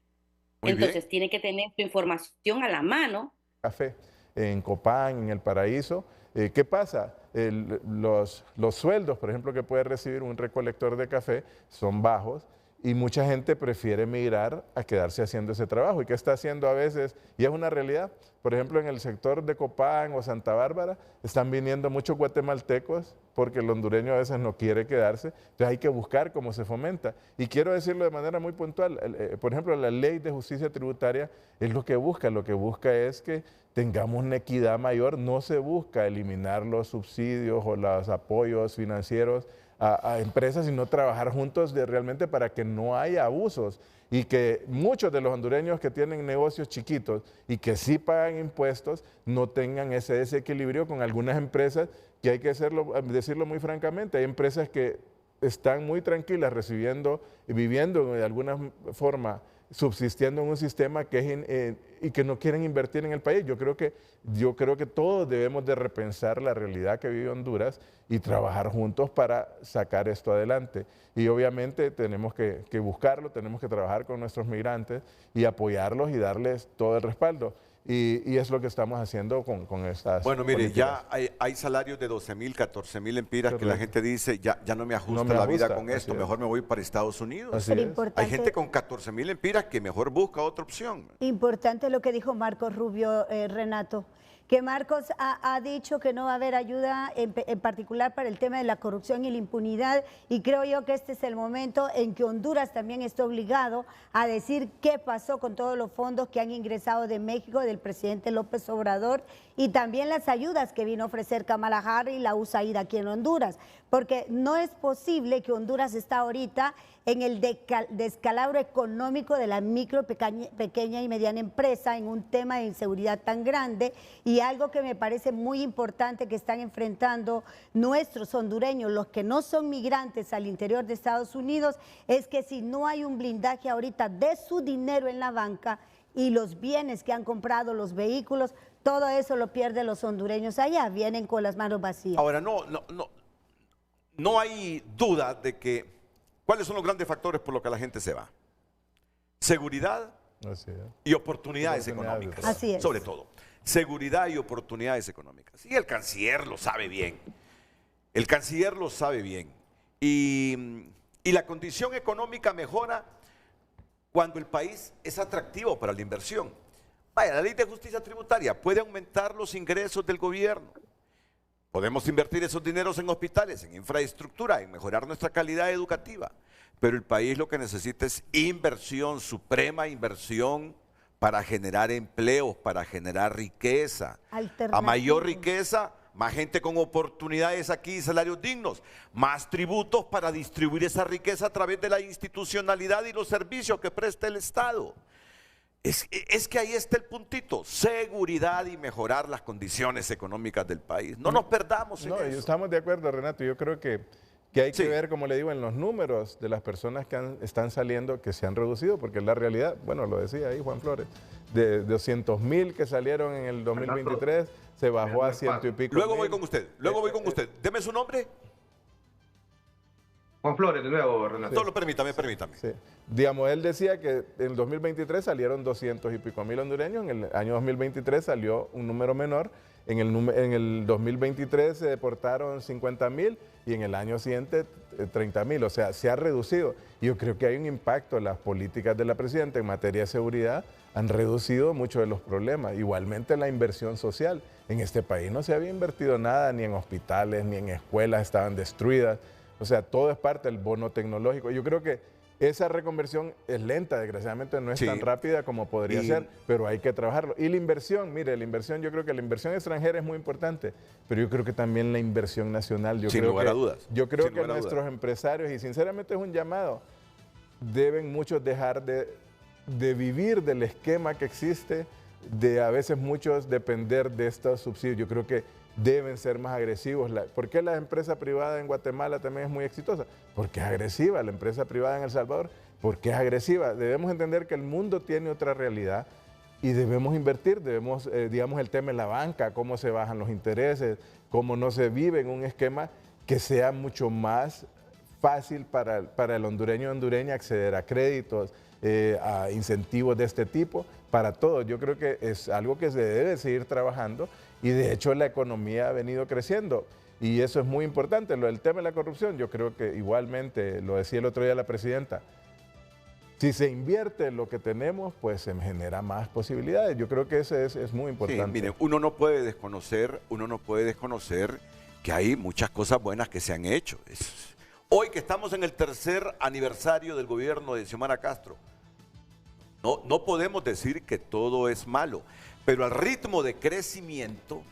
Entonces tiene que tener su información a la mano. Café en Copán, en El Paraíso. ¿Qué pasa? Los sueldos, por ejemplo, que puede recibir un recolector de café son bajos y mucha gente prefiere migrar a quedarse haciendo ese trabajo. ¿Y qué está haciendo a veces? Y es una realidad. Por ejemplo, en el sector de Copán o Santa Bárbara están viniendo muchos guatemaltecos porque el hondureño a veces no quiere quedarse. Entonces hay que buscar cómo se fomenta. Y quiero decirlo de manera muy puntual. Por ejemplo, la ley de justicia tributaria es lo que busca. Lo que busca es que tengamos una equidad mayor. No se busca eliminar los subsidios o los apoyos financieros a empresas, sino trabajar juntos realmente para que no haya abusos y que muchos de los hondureños que tienen negocios chiquitos y que sí pagan impuestos no tengan ese desequilibrio con algunas empresas que hay que decirlo muy francamente. Hay empresas que están muy tranquilas recibiendo y viviendo de alguna forma, subsistiendo en un sistema que es y que no quieren invertir en el país. Yo creo que todos debemos de repensar la realidad que vive Honduras y trabajar juntos para sacar esto adelante. Y obviamente tenemos que buscarlo, tenemos que trabajar con nuestros migrantes y apoyarlos y darles todo el respaldo. Y es lo que estamos haciendo con estas Bueno, mire, políticas. ya hay salarios de 12.000, 14.000 empiras que la Correcto. gente dice, ya no me ajusta No me la vida ajusta, con así esto, es. mejor me voy para Estados Unidos. Así Pero es. importante, Hay gente con 14.000 empiras que mejor busca otra opción. importante lo que dijo Marcos Rubio, Renato, que Marcos ha dicho que no va a haber ayuda en particular para el tema de la corrupción y la impunidad, y creo yo que este es el momento en que Honduras también está obligado a decir qué pasó con todos los fondos que han ingresado de México, del presidente López Obrador, y también las ayudas que vino a ofrecer Kamala Harris y la USAID aquí en Honduras, porque no es posible que Honduras está ahorita en el descalabro económico de la micro, pequeña y mediana empresa en un tema de inseguridad tan grande, y algo que me parece muy importante que están enfrentando nuestros hondureños, los que no son migrantes al interior de Estados Unidos, es que si no hay un blindaje ahorita de su dinero en la banca y los bienes que han comprado, los vehículos, todo eso lo pierden los hondureños allá, vienen con las manos vacías. Ahora, no hay duda de que, ¿cuáles son los grandes factores por los que la gente se va? Seguridad Así es. y oportunidades Oportunidades de económicas. trabajo. Así es. Sobre todo, seguridad y oportunidades económicas. Y el canciller lo sabe bien. El canciller lo sabe bien. Y la condición económica mejora cuando el país es atractivo para la inversión. Vaya, la ley de justicia tributaria puede aumentar los ingresos del gobierno. Podemos invertir esos dineros en hospitales, en infraestructura, en mejorar nuestra calidad educativa. Pero el país lo que necesita es inversión, suprema inversión, para generar empleos, para generar riqueza. A mayor riqueza, más gente con oportunidades aquí y salarios dignos. Más tributos para distribuir esa riqueza a través de la institucionalidad y los servicios que presta el Estado. Es que ahí está el puntito, seguridad y mejorar las condiciones económicas del país. No nos perdamos en eso. Estamos de acuerdo, Renato. Yo creo que hay que ver, como le digo, en los números de las personas que están saliendo, que se han reducido, porque la realidad, bueno, lo decía ahí Juan Flores, de 200.000 que salieron en el 2023, se bajó a 100 y pico. Luego voy con usted, Deme su nombre. Juan Flores, de nuevo, Renato. Solo permítame. Sí. Digamos, él decía que en el 2023 salieron 200 y pico mil hondureños, en el año 2023 salió un número menor, en el 2023 se deportaron 50.000 y en el año siguiente 30.000, o sea, se ha reducido. Y yo creo que hay un impacto, las políticas de la presidenta en materia de seguridad han reducido muchos de los problemas. Igualmente la inversión social. En este país no se había invertido nada, ni en hospitales, ni en escuelas, estaban destruidas. O sea, todo es parte del bono tecnológico. Yo creo que esa reconversión es lenta, desgraciadamente no es tan rápida como podría ser, pero hay que trabajarlo. Y la inversión, mire, yo creo que la inversión extranjera es muy importante, pero yo creo que también la inversión nacional. Sin lugar a dudas. Yo creo que nuestros empresarios, y sinceramente es un llamado, deben muchos dejar de vivir del esquema que existe, de a veces muchos depender de estos subsidios. Yo creo que deben ser más agresivos. ¿Por qué la empresa privada en Guatemala también es muy exitosa? Porque es agresiva. La empresa privada en El Salvador, porque es agresiva. Debemos entender que el mundo tiene otra realidad y debemos invertir. Debemos, digamos, el tema de la banca, cómo se bajan los intereses, cómo no se vive en un esquema que sea mucho más fácil para el hondureño y hondureña acceder a créditos, a incentivos de este tipo, para todos. Yo creo que es algo que se debe seguir trabajando y de hecho la economía ha venido creciendo y eso es muy importante. El tema de la corrupción, yo creo que igualmente, lo decía el otro día la presidenta, si se invierte lo que tenemos, pues se genera más posibilidades. Yo creo que eso es muy importante. Sí, miren, uno no puede desconocer que hay muchas cosas buenas que se han hecho. Hoy que estamos en el tercer aniversario del gobierno de Xiomara Castro, no podemos decir que todo es malo, pero al ritmo de crecimiento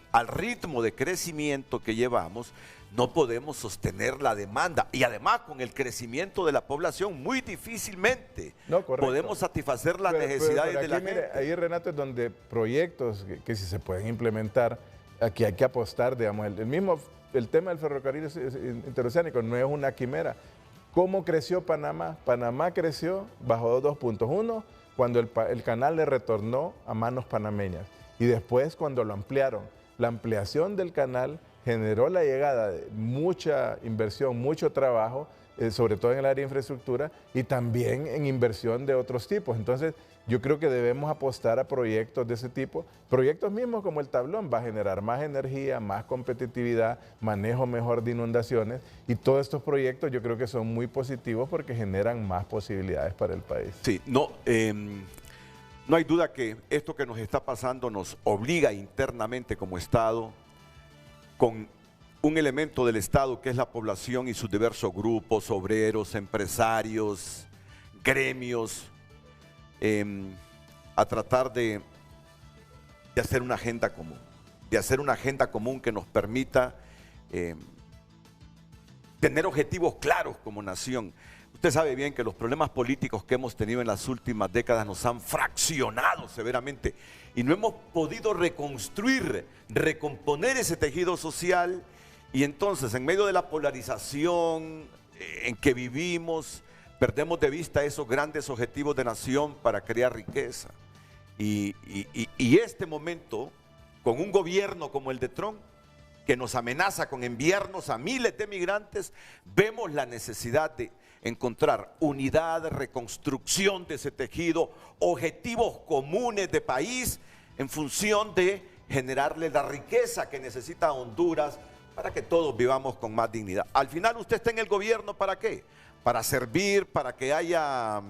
que llevamos, no podemos sostener la demanda. Y además, con el crecimiento de la población, muy difícilmente podemos satisfacer las necesidades de la gente. Mire, ahí, Renato, es donde proyectos que si se pueden implementar, aquí hay que apostar, digamos, el tema del ferrocarril interoceánico no es una quimera. ¿Cómo creció Panamá? Panamá creció, bajó 2 puntos. Uno, cuando el canal le retornó a manos panameñas y después cuando lo ampliaron. La ampliación del canal generó la llegada de mucha inversión, mucho trabajo, sobre todo en el área de infraestructura y también en inversión de otros tipos. Entonces, yo creo que debemos apostar a proyectos de ese tipo. Proyectos mismos como el Tablón va a generar más energía, más competitividad, manejo mejor de inundaciones y todos estos proyectos yo creo que son muy positivos porque generan más posibilidades para el país. Sí, no hay duda que esto que nos está pasando nos obliga internamente como Estado con un elemento del Estado que es la población y sus diversos grupos, obreros, empresarios, gremios, a tratar de hacer una agenda común, que nos permita tener objetivos claros como nación. Usted sabe bien que los problemas políticos que hemos tenido en las últimas décadas nos han fraccionado severamente y no hemos podido reconstruir, recomponer ese tejido social. Y entonces, en medio de la polarización en que vivimos, perdemos de vista esos grandes objetivos de nación para crear riqueza. Y este momento, con un gobierno como el de Trump, que nos amenaza con enviarnos a miles de migrantes, vemos la necesidad de encontrar unidad, reconstrucción de ese tejido, objetivos comunes de país en función de generarle la riqueza que necesita Honduras para que todos vivamos con más dignidad. Al final usted está en el gobierno, ¿para qué? Para servir, para que haya,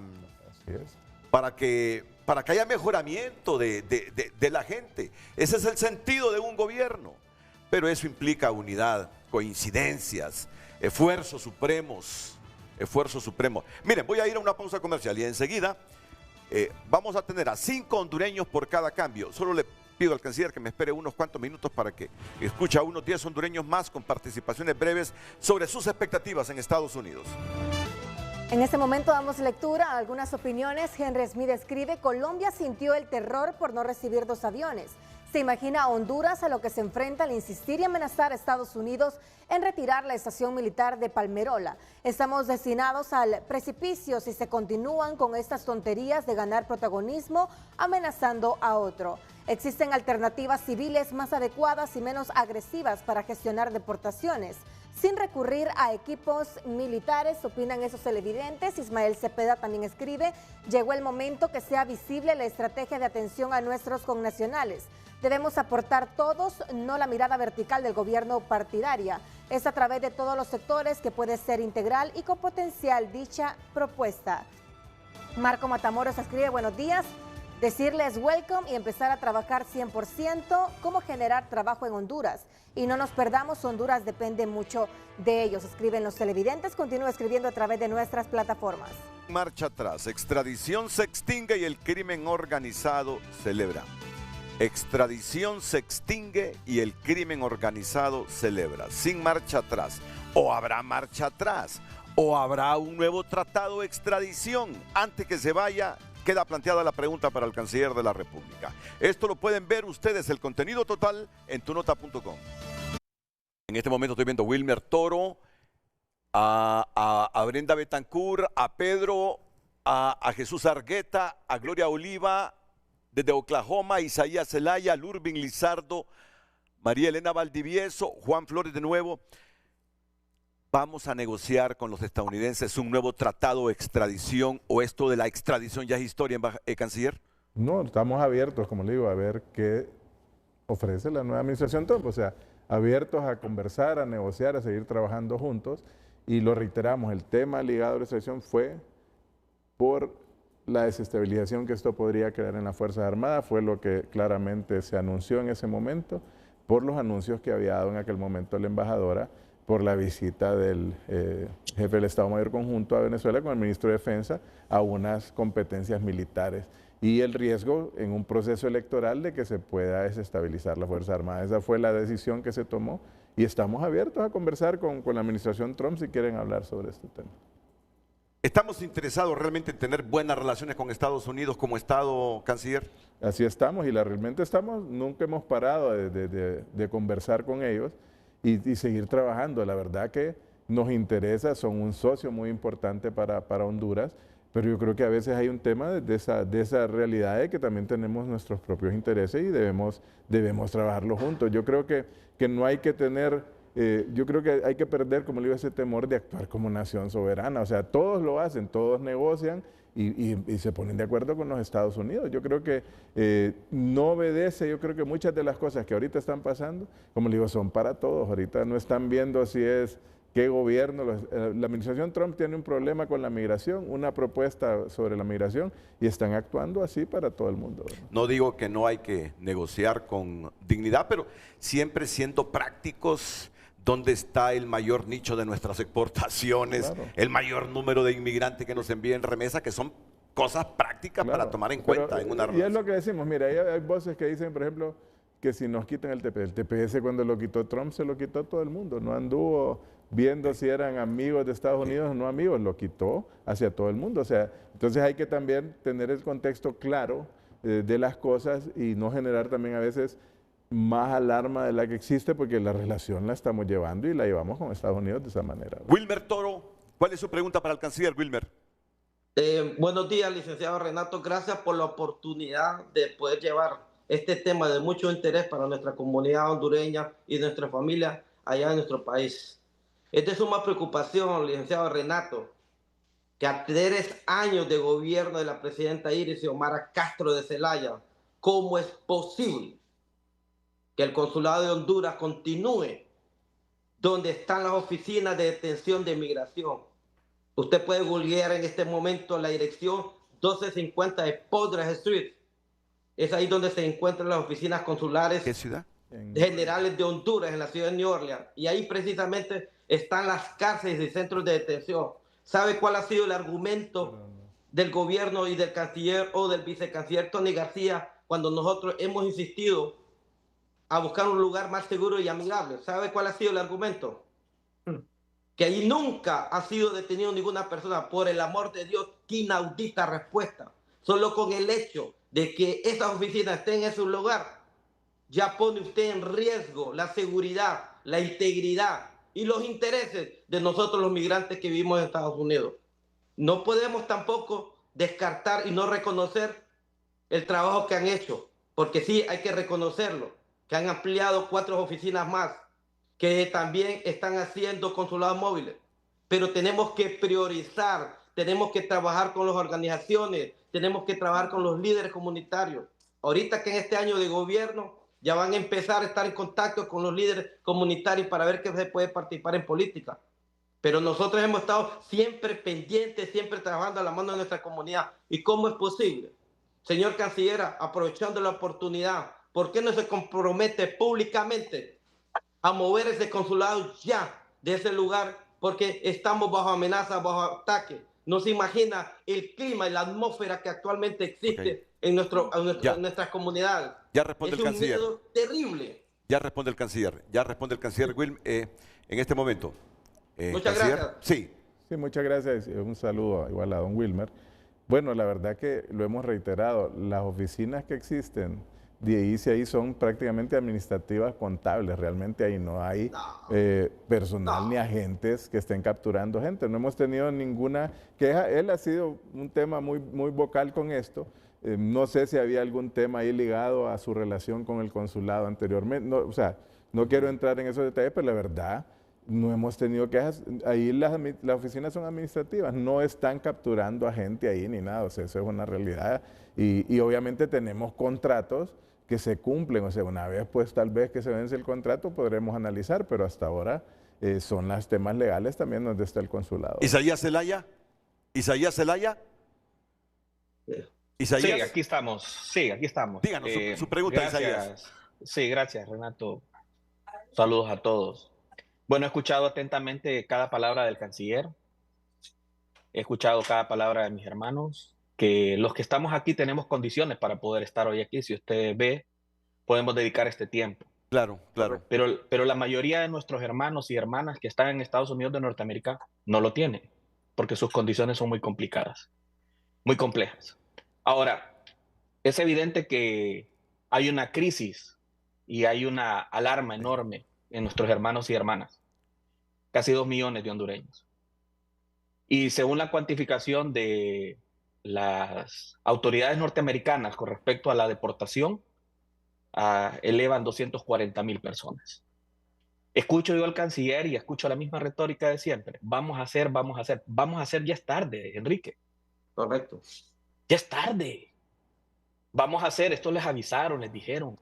para que haya mejoramiento de la gente. Ese es el sentido de un gobierno. Pero eso implica unidad, coincidencias, esfuerzos supremos. Miren, voy a ir a una pausa comercial y enseguida vamos a tener a 5 hondureños por cada cambio. Solo le pido al canciller que me espere unos cuantos minutos para que escuche a unos 10 hondureños más con participaciones breves sobre sus expectativas en Estados Unidos. En este momento damos lectura a algunas opiniones. Henry Smith escribe: Colombia sintió el terror por no recibir 2 aviones. Se imagina a Honduras a lo que se enfrenta al insistir y amenazar a Estados Unidos en retirar la estación militar de Palmerola. Estamos destinados al precipicio si se continúan con estas tonterías de ganar protagonismo amenazando a otro. Existen alternativas civiles más adecuadas y menos agresivas para gestionar deportaciones, sin recurrir a equipos militares, opinan esos televidentes. Ismael Cepeda también escribe: llegó el momento que sea visible la estrategia de atención a nuestros connacionales. Debemos aportar todos, no la mirada vertical del gobierno partidaria. Es a través de todos los sectores que puede ser integral y con potencial dicha propuesta. Marco Matamoros escribe: buenos días. Decirles welcome y empezar a trabajar 100%, cómo generar trabajo en Honduras. Y no nos perdamos, Honduras depende mucho de ellos. Escriben los televidentes, continúa escribiendo a través de nuestras plataformas. Marcha atrás, extradición se extingue y el crimen organizado celebra. Extradición se extingue y el crimen organizado celebra. Sin marcha atrás. O habrá marcha atrás, o habrá un nuevo tratado de extradición. Antes que se vaya, queda planteada la pregunta para el canciller de la República. Esto lo pueden ver ustedes, el contenido total, en tunota.com. En este momento estoy viendo a Wilmer Toro, a Brenda Betancourt, a Pedro, a Jesús Argueta, a Gloria Oliva, desde Oklahoma, Isaías Zelaya, Lurvin Lizardo, María Elena Valdivieso, Juan Flores de nuevo. ¿Vamos a negociar con los estadounidenses un nuevo tratado de extradición o esto de la extradición ya es historia, canciller? No, estamos abiertos, como le digo, a ver qué ofrece la nueva administración Trump. O sea, abiertos a conversar, a negociar, a seguir trabajando juntos. Y lo reiteramos, el tema ligado a la extradición fue por la desestabilización que esto podría crear en las Fuerzas Armadas, fue lo que claramente se anunció en ese momento, por los anuncios que había dado en aquel momento la embajadora, por la visita del jefe del Estado Mayor Conjunto a Venezuela con el ministro de Defensa a unas competencias militares y el riesgo en un proceso electoral de que se pueda desestabilizar la Fuerza Armada. Esa fue la decisión que se tomó y estamos abiertos a conversar con la administración Trump si quieren hablar sobre este tema. ¿Estamos interesados realmente en tener buenas relaciones con Estados Unidos como Estado, canciller? Así estamos y realmente estamos, nunca hemos parado de conversar con ellos y seguir trabajando. La verdad que nos interesa, son un socio muy importante para Honduras. pero yo creo que a veces hay un tema de esa realidad de que también tenemos nuestros propios intereses y debemos trabajarlo juntos. Yo creo que no hay que tener, yo creo que hay que perder, como le digo, ese temor de actuar como nación soberana. O sea, todos lo hacen, todos negocian y se ponen de acuerdo con los Estados Unidos. Yo creo que no obedece, yo creo que muchas de las cosas que ahorita están pasando, como le digo, son para todos. Ahorita no están viendo si es qué gobierno. La administración Trump tiene un problema con la migración, una propuesta sobre la migración, y están actuando así para todo el mundo. No digo que no hay que negociar con dignidad, pero siempre siendo prácticos. ¿Dónde está el mayor nicho de nuestras exportaciones? Claro. El mayor número de inmigrantes que nos envíen remesas, que son cosas prácticas, claro, para tomar en cuenta en una relación. Y es lo que decimos, mira, hay voces que dicen, por ejemplo, que si nos quitan el TPS. El TPS cuando lo quitó Trump se lo quitó todo el mundo, no anduvo viendo si eran amigos de Estados Unidos o no amigos, lo quitó hacia todo el mundo. O sea, entonces hay que también tener el contexto claro de las cosas y no generar también a veces más alarma de la que existe, porque la relación la estamos llevando y la llevamos con Estados Unidos de esa manera. Wilmer Toro, ¿cuál es su pregunta para el canciller, Wilmer? Buenos días, licenciado Renato. Gracias por la oportunidad de poder llevar este tema de mucho interés para nuestra comunidad hondureña y nuestra familia allá en nuestro país. Es de suma preocupación, licenciado Renato, que a 3 años de gobierno de la presidenta Iris Xiomara Castro de Zelaya, ¿cómo es posible que el consulado de Honduras continúe donde están las oficinas de detención de migración? Usted puede googlear en este momento la dirección 1250 de Poudre Street. Es ahí donde se encuentran las oficinas consulares. ¿Qué ciudad? Generales de Honduras, en la ciudad de New Orleans. Y ahí precisamente están las cárceles y centros de detención. ¿Sabe cuál ha sido el argumento del gobierno y del canciller o del vicecanciller Tony García cuando nosotros hemos insistido a buscar un lugar más seguro y amigable? ¿Sabe cuál ha sido el argumento? Que ahí nunca ha sido detenido ninguna persona. Por el amor de Dios, qué inaudita respuesta. Solo con el hecho de que esas oficinas estén en su lugar, ya pone usted en riesgo la seguridad, la integridad y los intereses de nosotros los migrantes que vivimos en Estados Unidos. No podemos tampoco descartar y no reconocer el trabajo que han hecho, porque sí hay que reconocerlo, que han ampliado 4 oficinas más, que también están haciendo consulados móviles. Pero tenemos que priorizar, tenemos que trabajar con las organizaciones, tenemos que trabajar con los líderes comunitarios. Ahorita que en este año de gobierno ya van a empezar a estar en contacto con los líderes comunitarios para ver qué se puede participar en política. Pero nosotros hemos estado siempre pendientes, siempre trabajando a la mano de nuestra comunidad. ¿Y cómo es posible? Señor canciller, aprovechando la oportunidad, ¿por qué no se compromete públicamente a mover ese consulado ya de ese lugar? Porque estamos bajo amenaza, bajo ataque. No se imagina el clima y la atmósfera que actualmente existe en nuestras comunidades. Ya responde el canciller. Es un miedo terrible. Ya responde el canciller. Ya responde el canciller en este momento. Muchas gracias. Sí, muchas gracias. Un saludo igual a don Wilmer. Bueno, la verdad que lo hemos reiterado. Las oficinas que existen de ahí son prácticamente administrativas contables. Realmente ahí no hay personal ni agentes que estén capturando gente. No hemos tenido ninguna queja. Él ha sido un tema muy vocal con esto. No sé si había algún tema ahí ligado a su relación con el consulado anteriormente. No, o sea, no quiero entrar en esos detalles, pero la verdad, no hemos tenido quejas. Ahí las oficinas son administrativas, no están capturando a gente ahí ni nada. O sea, eso es una realidad. Y obviamente tenemos contratos que se cumplen. O sea, una vez, pues tal vez que se vence el contrato, podremos analizar, pero hasta ahora son los temas legales también donde está el consulado. Isaías Zelaya. Isaías Zelaya. Isaías. Sí, aquí estamos. Sí, aquí estamos. Díganos su pregunta, gracias. Isaías. Sí, gracias, Renato. Saludos a todos. Bueno, he escuchado atentamente cada palabra del canciller. He escuchado cada palabra de mis hermanos. Que los que estamos aquí tenemos condiciones para poder estar hoy aquí. Si usted ve, podemos dedicar este tiempo. Claro, claro. Pero la mayoría de nuestros hermanos y hermanas que están en Estados Unidos de Norteamérica no lo tienen, porque sus condiciones son muy complicadas, muy complejas. Ahora, es evidente que hay una crisis y hay una alarma enorme en nuestros hermanos y hermanas. Casi 2 millones de hondureños. Y según la cuantificación de las autoridades norteamericanas con respecto a la deportación, elevan 240,000 personas. Escucho yo al canciller y escucho la misma retórica de siempre. Vamos a hacer, vamos a hacer. Vamos a hacer, ya es tarde, Enrique. Correcto. Ya es tarde. Vamos a hacer, esto les avisaron, les dijeron.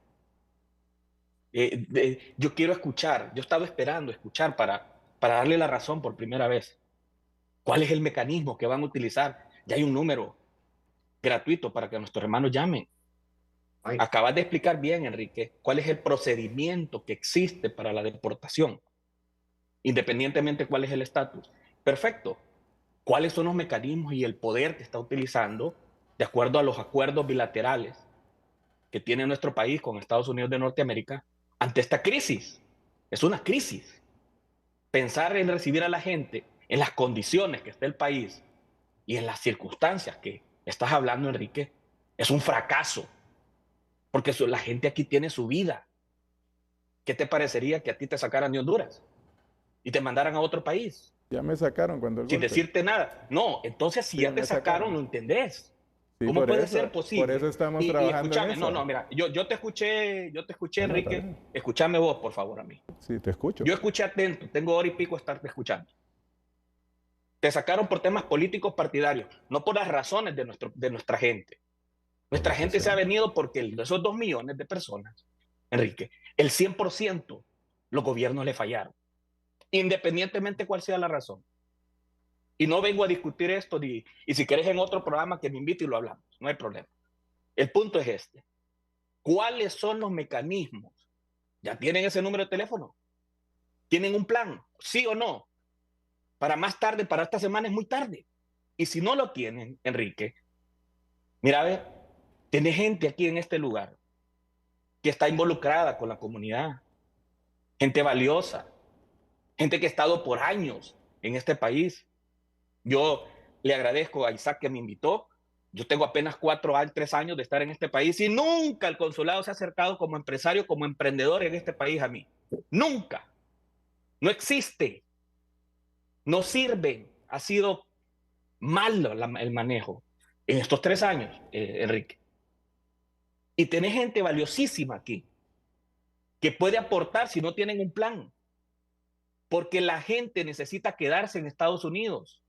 Yo quiero escuchar, yo estaba esperando escuchar para darle la razón por primera vez. ¿Cuál es el mecanismo que van a utilizar? Ya hay un número gratuito para que nuestros hermanos llamen. Acabas de explicar bien, Enrique, cuál es el procedimiento que existe para la deportación, independientemente cuál es el estatus. Perfecto. ¿Cuáles son los mecanismos y el poder que está utilizando de acuerdo a los acuerdos bilaterales que tiene nuestro país con Estados Unidos de Norteamérica ante esta crisis? Es una crisis. Pensar en recibir a la gente en las condiciones que está el país y en las circunstancias que estás hablando, Enrique, es un fracaso. Porque la gente aquí tiene su vida. ¿Qué te parecería que a ti te sacaran de Honduras y te mandaran a otro país? Ya me sacaron cuando el sin golpe. decirte nada. No, entonces si ya te sacaron, ¿lo entendés? Sí, ¿Cómo puede eso, ser posible? Por eso estamos trabajando en eso. No, mira, yo te escuché, Enrique. Escúchame vos, por favor, a mí. Sí, te escucho. Yo escuché atento, tengo hora y pico estarte escuchando. Te sacaron por temas políticos partidarios, no por las razones de nuestra gente. Nuestra gente se ha venido porque de esos 2 millones de personas, Enrique, el 100% los gobiernos le fallaron, independientemente cuál sea la razón. Y no vengo a discutir esto, y si querés en otro programa que me invite y lo hablamos, no hay problema. El punto es este. ¿Cuáles son los mecanismos? ¿Ya tienen ese número de teléfono? ¿Tienen un plan? ¿Sí o no? Para más tarde, para esta semana es muy tarde. Y si no lo tienen, Enrique, mira, a ver, tiene gente aquí en este lugar que está involucrada con la comunidad, gente valiosa, gente que ha estado por años en este país. Yo le agradezco a Isaac que me invitó. Yo tengo apenas 3 años de estar en este país y nunca el consulado se ha acercado como empresario, como emprendedor en este país a mí. Nunca. No existe. No sirven. Ha sido malo el manejo en estos 3 años, Enrique. Y tenés gente valiosísima aquí que puede aportar si no tienen un plan. Porque la gente necesita quedarse en Estados Unidos.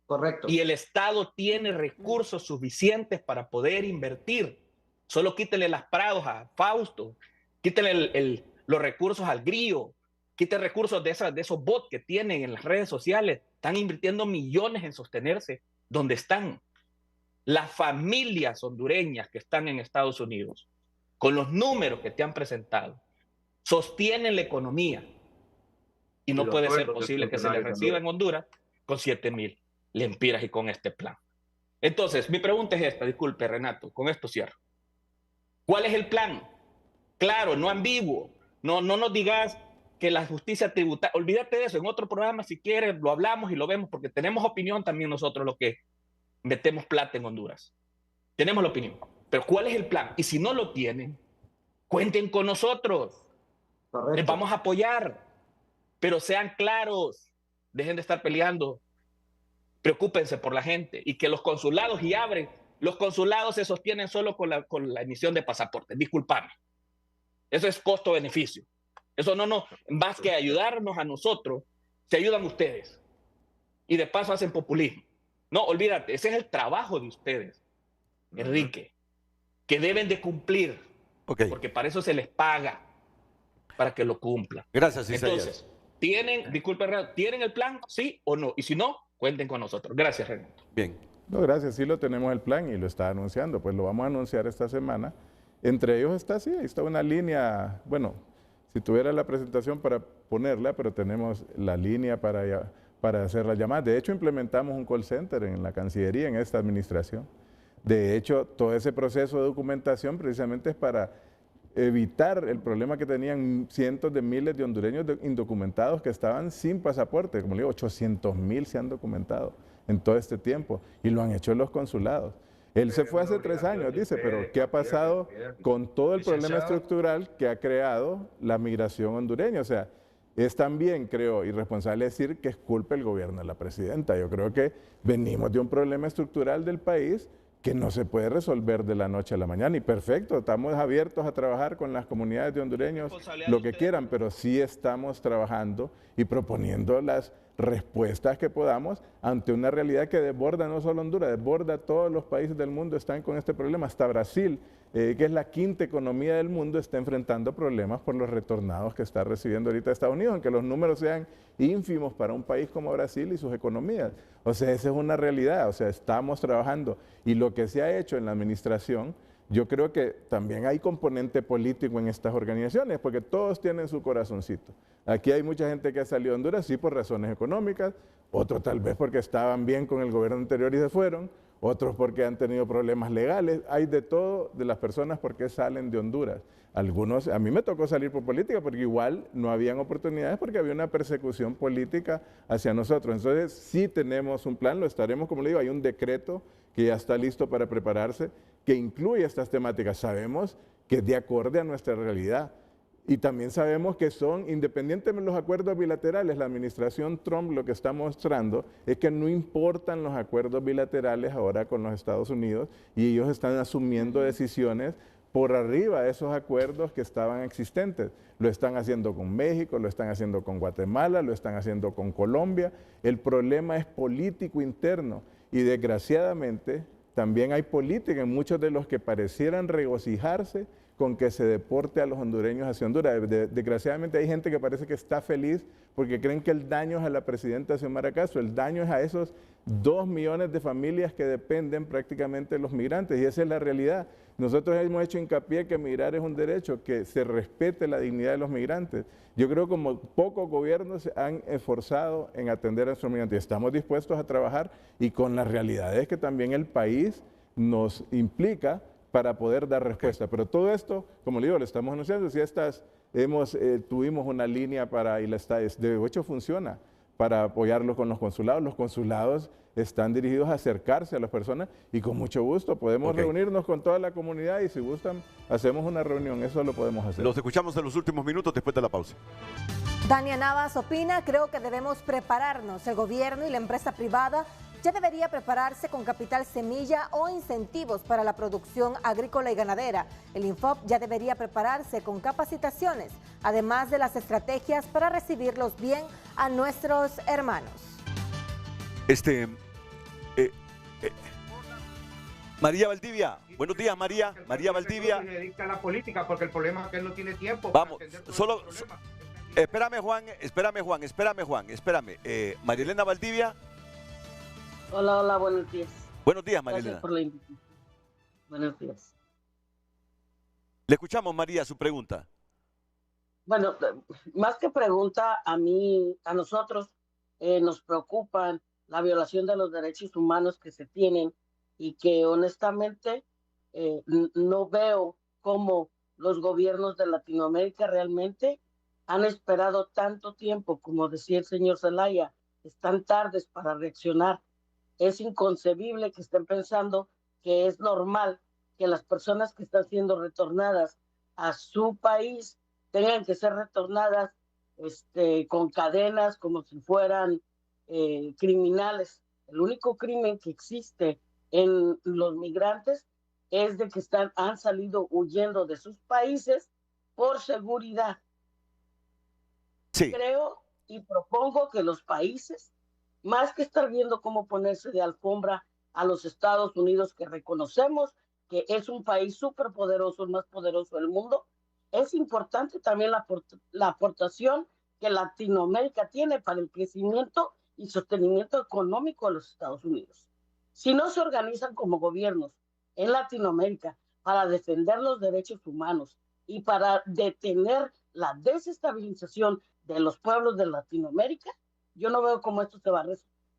Correcto. Y el Estado tiene recursos suficientes para poder invertir. Solo quítele las prados a Fausto, quítele los recursos al Grillo, quítele recursos de esos bots que tienen en las redes sociales. Están invirtiendo millones en sostenerse donde están. Las familias hondureñas que están en Estados Unidos, con los números que te han presentado, sostienen la economía. Y no puede ser posible que se les reciba en Honduras con 7,000 lempiras y con este plan. Entonces, mi pregunta es esta, disculpe Renato, con esto cierro. ¿Cuál es el plan? Claro, no ambiguo. No nos digas que la justicia tributaria, olvídate de eso, en otro programa si quieres lo hablamos y lo vemos, porque tenemos opinión también nosotros los que metemos plata en Honduras. Tenemos la opinión. Pero ¿cuál es el plan? Y si no lo tienen, cuenten con nosotros. Correcto. Les vamos a apoyar. Pero sean claros. Dejen de estar peleando. Preocúpense por la gente. Y que los consulados y abren. Los consulados se sostienen solo con la emisión de pasaportes. Disculpame. Eso es costo-beneficio. Eso no, más que ayudarnos a nosotros, se ayudan ustedes. Y de paso hacen populismo. No, olvídate, ese es el trabajo de ustedes, Enrique, que deben de cumplir, porque para eso se les paga, para que lo cumplan. Gracias, Isaías. Entonces, ¿tienen el plan, sí o no? Y si no, cuenten con nosotros. Gracias, Renato. Bien. No, gracias, sí lo tenemos el plan y lo está anunciando, pues lo vamos a anunciar esta semana. Entre ellos está, sí, ahí está una línea, bueno, si tuviera la presentación para ponerla, pero tenemos la línea para hacer las llamadas. De hecho, implementamos un call center en la Cancillería, en esta administración. De hecho, todo ese proceso de documentación precisamente es para evitar el problema que tenían cientos de miles de hondureños indocumentados que estaban sin pasaporte. Como le digo, 800,000 se han documentado en todo este tiempo y lo han hecho en los consulados. Él se fue hace 3 años, dice, pero ¿qué ha pasado con todo el problema estructural que ha creado la migración hondureña? O sea, Es también, creo, irresponsable decir que es culpa del gobierno de la presidenta. Yo creo que venimos de un problema estructural del país que no se puede resolver de la noche a la mañana. Y perfecto, estamos abiertos a trabajar con las comunidades de hondureños, lo que quieran, pero sí estamos trabajando y proponiendo las respuestas que podamos ante una realidad que desborda no solo Honduras, desborda todos los países del mundo, están con este problema. Hasta Brasil, que es la quinta economía del mundo, está enfrentando problemas por los retornados que está recibiendo ahorita Estados Unidos, aunque los números sean ínfimos para un país como Brasil y sus economías. O sea, esa es una realidad, o sea, estamos trabajando. Y lo que se ha hecho en la administración, yo creo que también hay componente político en estas organizaciones, porque todos tienen su corazoncito. Aquí hay mucha gente que ha salido de Honduras, sí, por razones económicas, otros tal vez porque estaban bien con el gobierno anterior y se fueron, otros porque han tenido problemas legales, hay de todo de las personas porque salen de Honduras. Algunos, a mí me tocó salir por política porque igual no habían oportunidades porque había una persecución política hacia nosotros. Entonces sí tenemos un plan, lo estaremos, como le digo, hay un decreto que ya está listo para prepararse, que incluye estas temáticas. Sabemos que es de acorde a nuestra realidad. Y también sabemos que son, independientemente de los acuerdos bilaterales, la administración Trump lo que está mostrando es que no importan los acuerdos bilaterales ahora con los Estados Unidos y ellos están asumiendo decisiones por arriba de esos acuerdos que estaban existentes. Lo están haciendo con México, lo están haciendo con Guatemala, lo están haciendo con Colombia. El problema es político interno y desgraciadamente también hay política en muchos de los que parecieran regocijarse con que se deporte a los hondureños hacia Honduras. Desgraciadamente hay gente que parece que está feliz porque creen que el daño es a la presidenta Xiomara Castro, el daño es a esos 2 millones de familias que dependen prácticamente de los migrantes, y esa es la realidad. Nosotros hemos hecho hincapié que migrar es un derecho, que se respete la dignidad de los migrantes. Yo creo que como pocos gobiernos se han esforzado en atender a nuestros migrantes. Estamos dispuestos a trabajar y con las realidades que también el país nos implica para poder dar respuesta. Pero todo esto, como le digo, lo estamos anunciando. Si tuvimos una línea para, y de hecho funciona, para apoyarlo con los consulados. Los consulados están dirigidos a acercarse a las personas y con mucho gusto podemos reunirnos con toda la comunidad y si gustan hacemos una reunión, eso lo podemos hacer. Los escuchamos en los últimos minutos después de la pausa. Dania Navas opina, creo que debemos prepararnos. El gobierno y la empresa privada ya debería prepararse con capital semilla o incentivos para la producción agrícola y ganadera. El Infop ya debería prepararse con capacitaciones, además de las estrategias para recibirlos bien a nuestros hermanos. María Valdivia, buenos días María Valdivia. Se dedica a la política porque el problema es que él no tiene tiempo. Vamos, espérame Juan. María Elena Valdivia. Hola, buenos días. Buenos días, María Elena. Gracias por la invitación. Buenos días. Le escuchamos, María, su pregunta. Bueno, más que pregunta, a nosotros nos preocupan la violación de los derechos humanos que se tienen y que honestamente no veo cómo los gobiernos de Latinoamérica realmente han esperado tanto tiempo, como decía el señor Zelaya, están tardes para reaccionar. Es inconcebible que estén pensando que es normal que las personas que están siendo retornadas a su país tengan que ser retornadas con cadenas como si fueran criminales. El único crimen que existe en los migrantes es de que han salido huyendo de sus países por seguridad. Sí. Creo y propongo que los países, más que estar viendo cómo ponerse de alfombra a los Estados Unidos, que reconocemos que es un país súper poderoso, el más poderoso del mundo, es importante también la aportación que Latinoamérica tiene para el crecimiento y sostenimiento económico de los Estados Unidos. Si no se organizan como gobiernos en Latinoamérica para defender los derechos humanos y para detener la desestabilización de los pueblos de Latinoamérica, yo no veo cómo esto se va a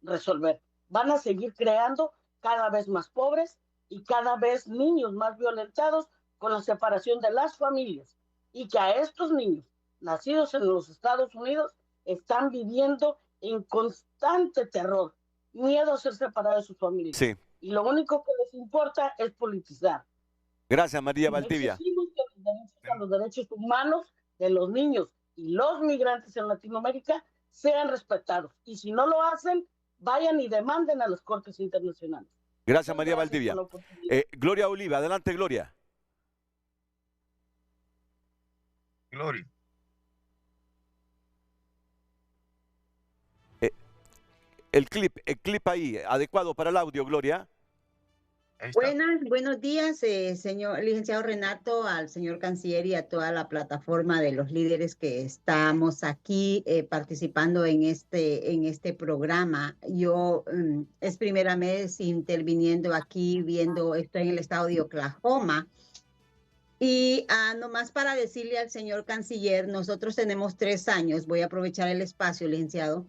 resolver. Van a seguir creando cada vez más pobres y cada vez niños más violentados con la separación de las familias, y que a estos niños nacidos en los Estados Unidos están viviendo en constante terror, miedo a ser separados de sus familias. Sí. Y lo único que les importa es politizar. Gracias, María Valdivia. Exigimos que los derechos humanos de los niños y los migrantes en Latinoamérica sean respetados. Y si no lo hacen, vayan y demanden a las cortes internacionales. Gracias, María Valdivia. Gloria Oliva, adelante, Gloria. Gloria. El clip ahí, adecuado para el audio, Gloria. Buenos días, señor licenciado Renato, al señor canciller y a toda la plataforma de los líderes que estamos aquí participando en este programa. Yo es primera vez interviniendo aquí, viendo esto en el estado de Oklahoma. Y nomás para decirle al señor canciller, nosotros tenemos 3 años, voy a aprovechar el espacio, licenciado,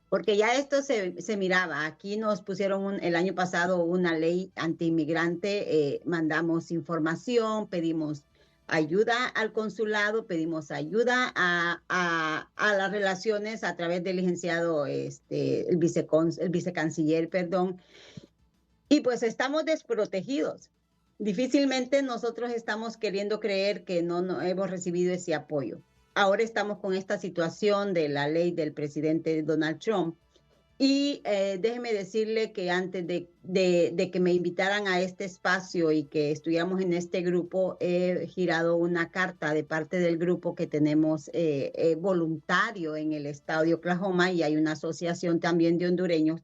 porque ya esto se miraba. Aquí nos pusieron el año pasado una ley antiinmigrante, mandamos información, pedimos ayuda al consulado, pedimos ayuda a las relaciones a través del licenciado, el vicecanciller, perdón, y pues estamos desprotegidos. Difícilmente nosotros estamos queriendo creer que no hemos recibido ese apoyo. Ahora estamos con esta situación de la ley del presidente Donald Trump. Y déjeme decirle que antes de que me invitaran a este espacio y que estuviéramos en este grupo, he girado una carta de parte del grupo que tenemos voluntario en el estado de Oklahoma, y hay una asociación también de hondureños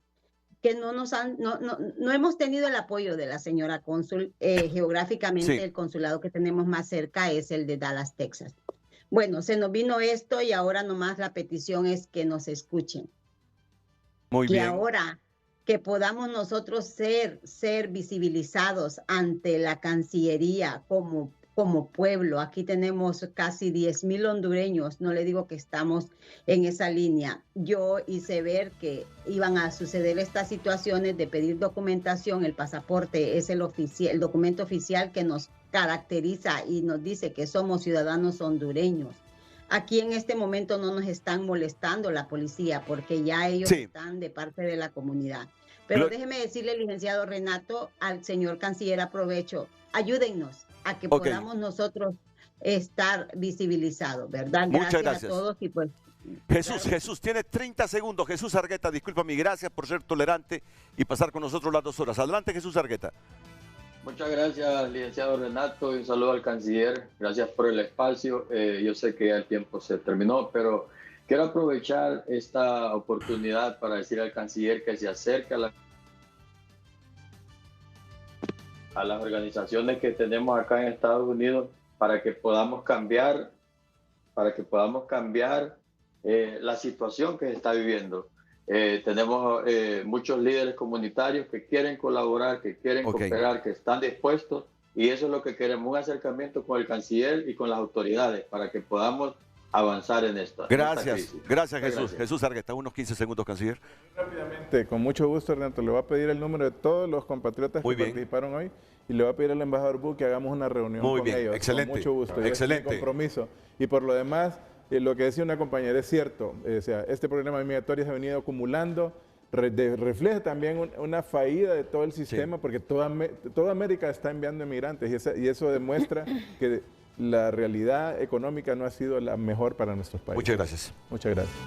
que no hemos tenido el apoyo de la señora cónsul. Geográficamente, sí, el consulado que tenemos más cerca es el de Dallas, Texas. Bueno, se nos vino esto y ahora nomás la petición es que nos escuchen. Muy bien. Y ahora que podamos nosotros ser visibilizados ante la Cancillería como pueblo. Aquí tenemos casi 10,000 hondureños, no le digo que estamos en esa línea. Yo hice ver que iban a suceder estas situaciones de pedir documentación. El pasaporte es el documento oficial que nos caracteriza y nos dice que somos ciudadanos hondureños. Aquí en este momento no nos están molestando la policía porque ya ellos están de parte de la comunidad. Pero déjeme decirle, licenciado Renato, al señor canciller, aprovecho, ayúdennos a que podamos nosotros estar visibilizados, ¿verdad? Muchas gracias a todos y pues... Jesús, tiene 30 segundos. Jesús Argueta, disculpa mi gracias por ser tolerante y pasar con nosotros las 2 horas. Adelante, Jesús Argueta. Muchas gracias, licenciado Renato, y un saludo al canciller. Gracias por el espacio. Yo sé que ya el tiempo se terminó, pero quiero aprovechar esta oportunidad para decir al canciller que se acerque a las organizaciones que tenemos acá en Estados Unidos para que podamos cambiar, la situación que se está viviendo. Tenemos muchos líderes comunitarios que quieren colaborar, que quieren cooperar, que están dispuestos, y eso es lo que queremos, un acercamiento con el canciller y con las autoridades para que podamos avanzar en esto. Gracias Jesús. Jesús Argueta, unos 15 segundos, canciller. Rápidamente, con mucho gusto, Renato, le voy a pedir el número de todos los compatriotas que participaron hoy y le voy a pedir al embajador Buch que hagamos una reunión con ellos. Excelente. Con mucho gusto. Excelente. Compromiso. Y por lo demás, lo que decía una compañera es cierto, o sea, este problema migratorio se ha venido acumulando, refleja también una fallida de todo el sistema, porque toda América está enviando inmigrantes y eso demuestra que la realidad económica no ha sido la mejor para nuestros países. Muchas gracias. Muchas gracias.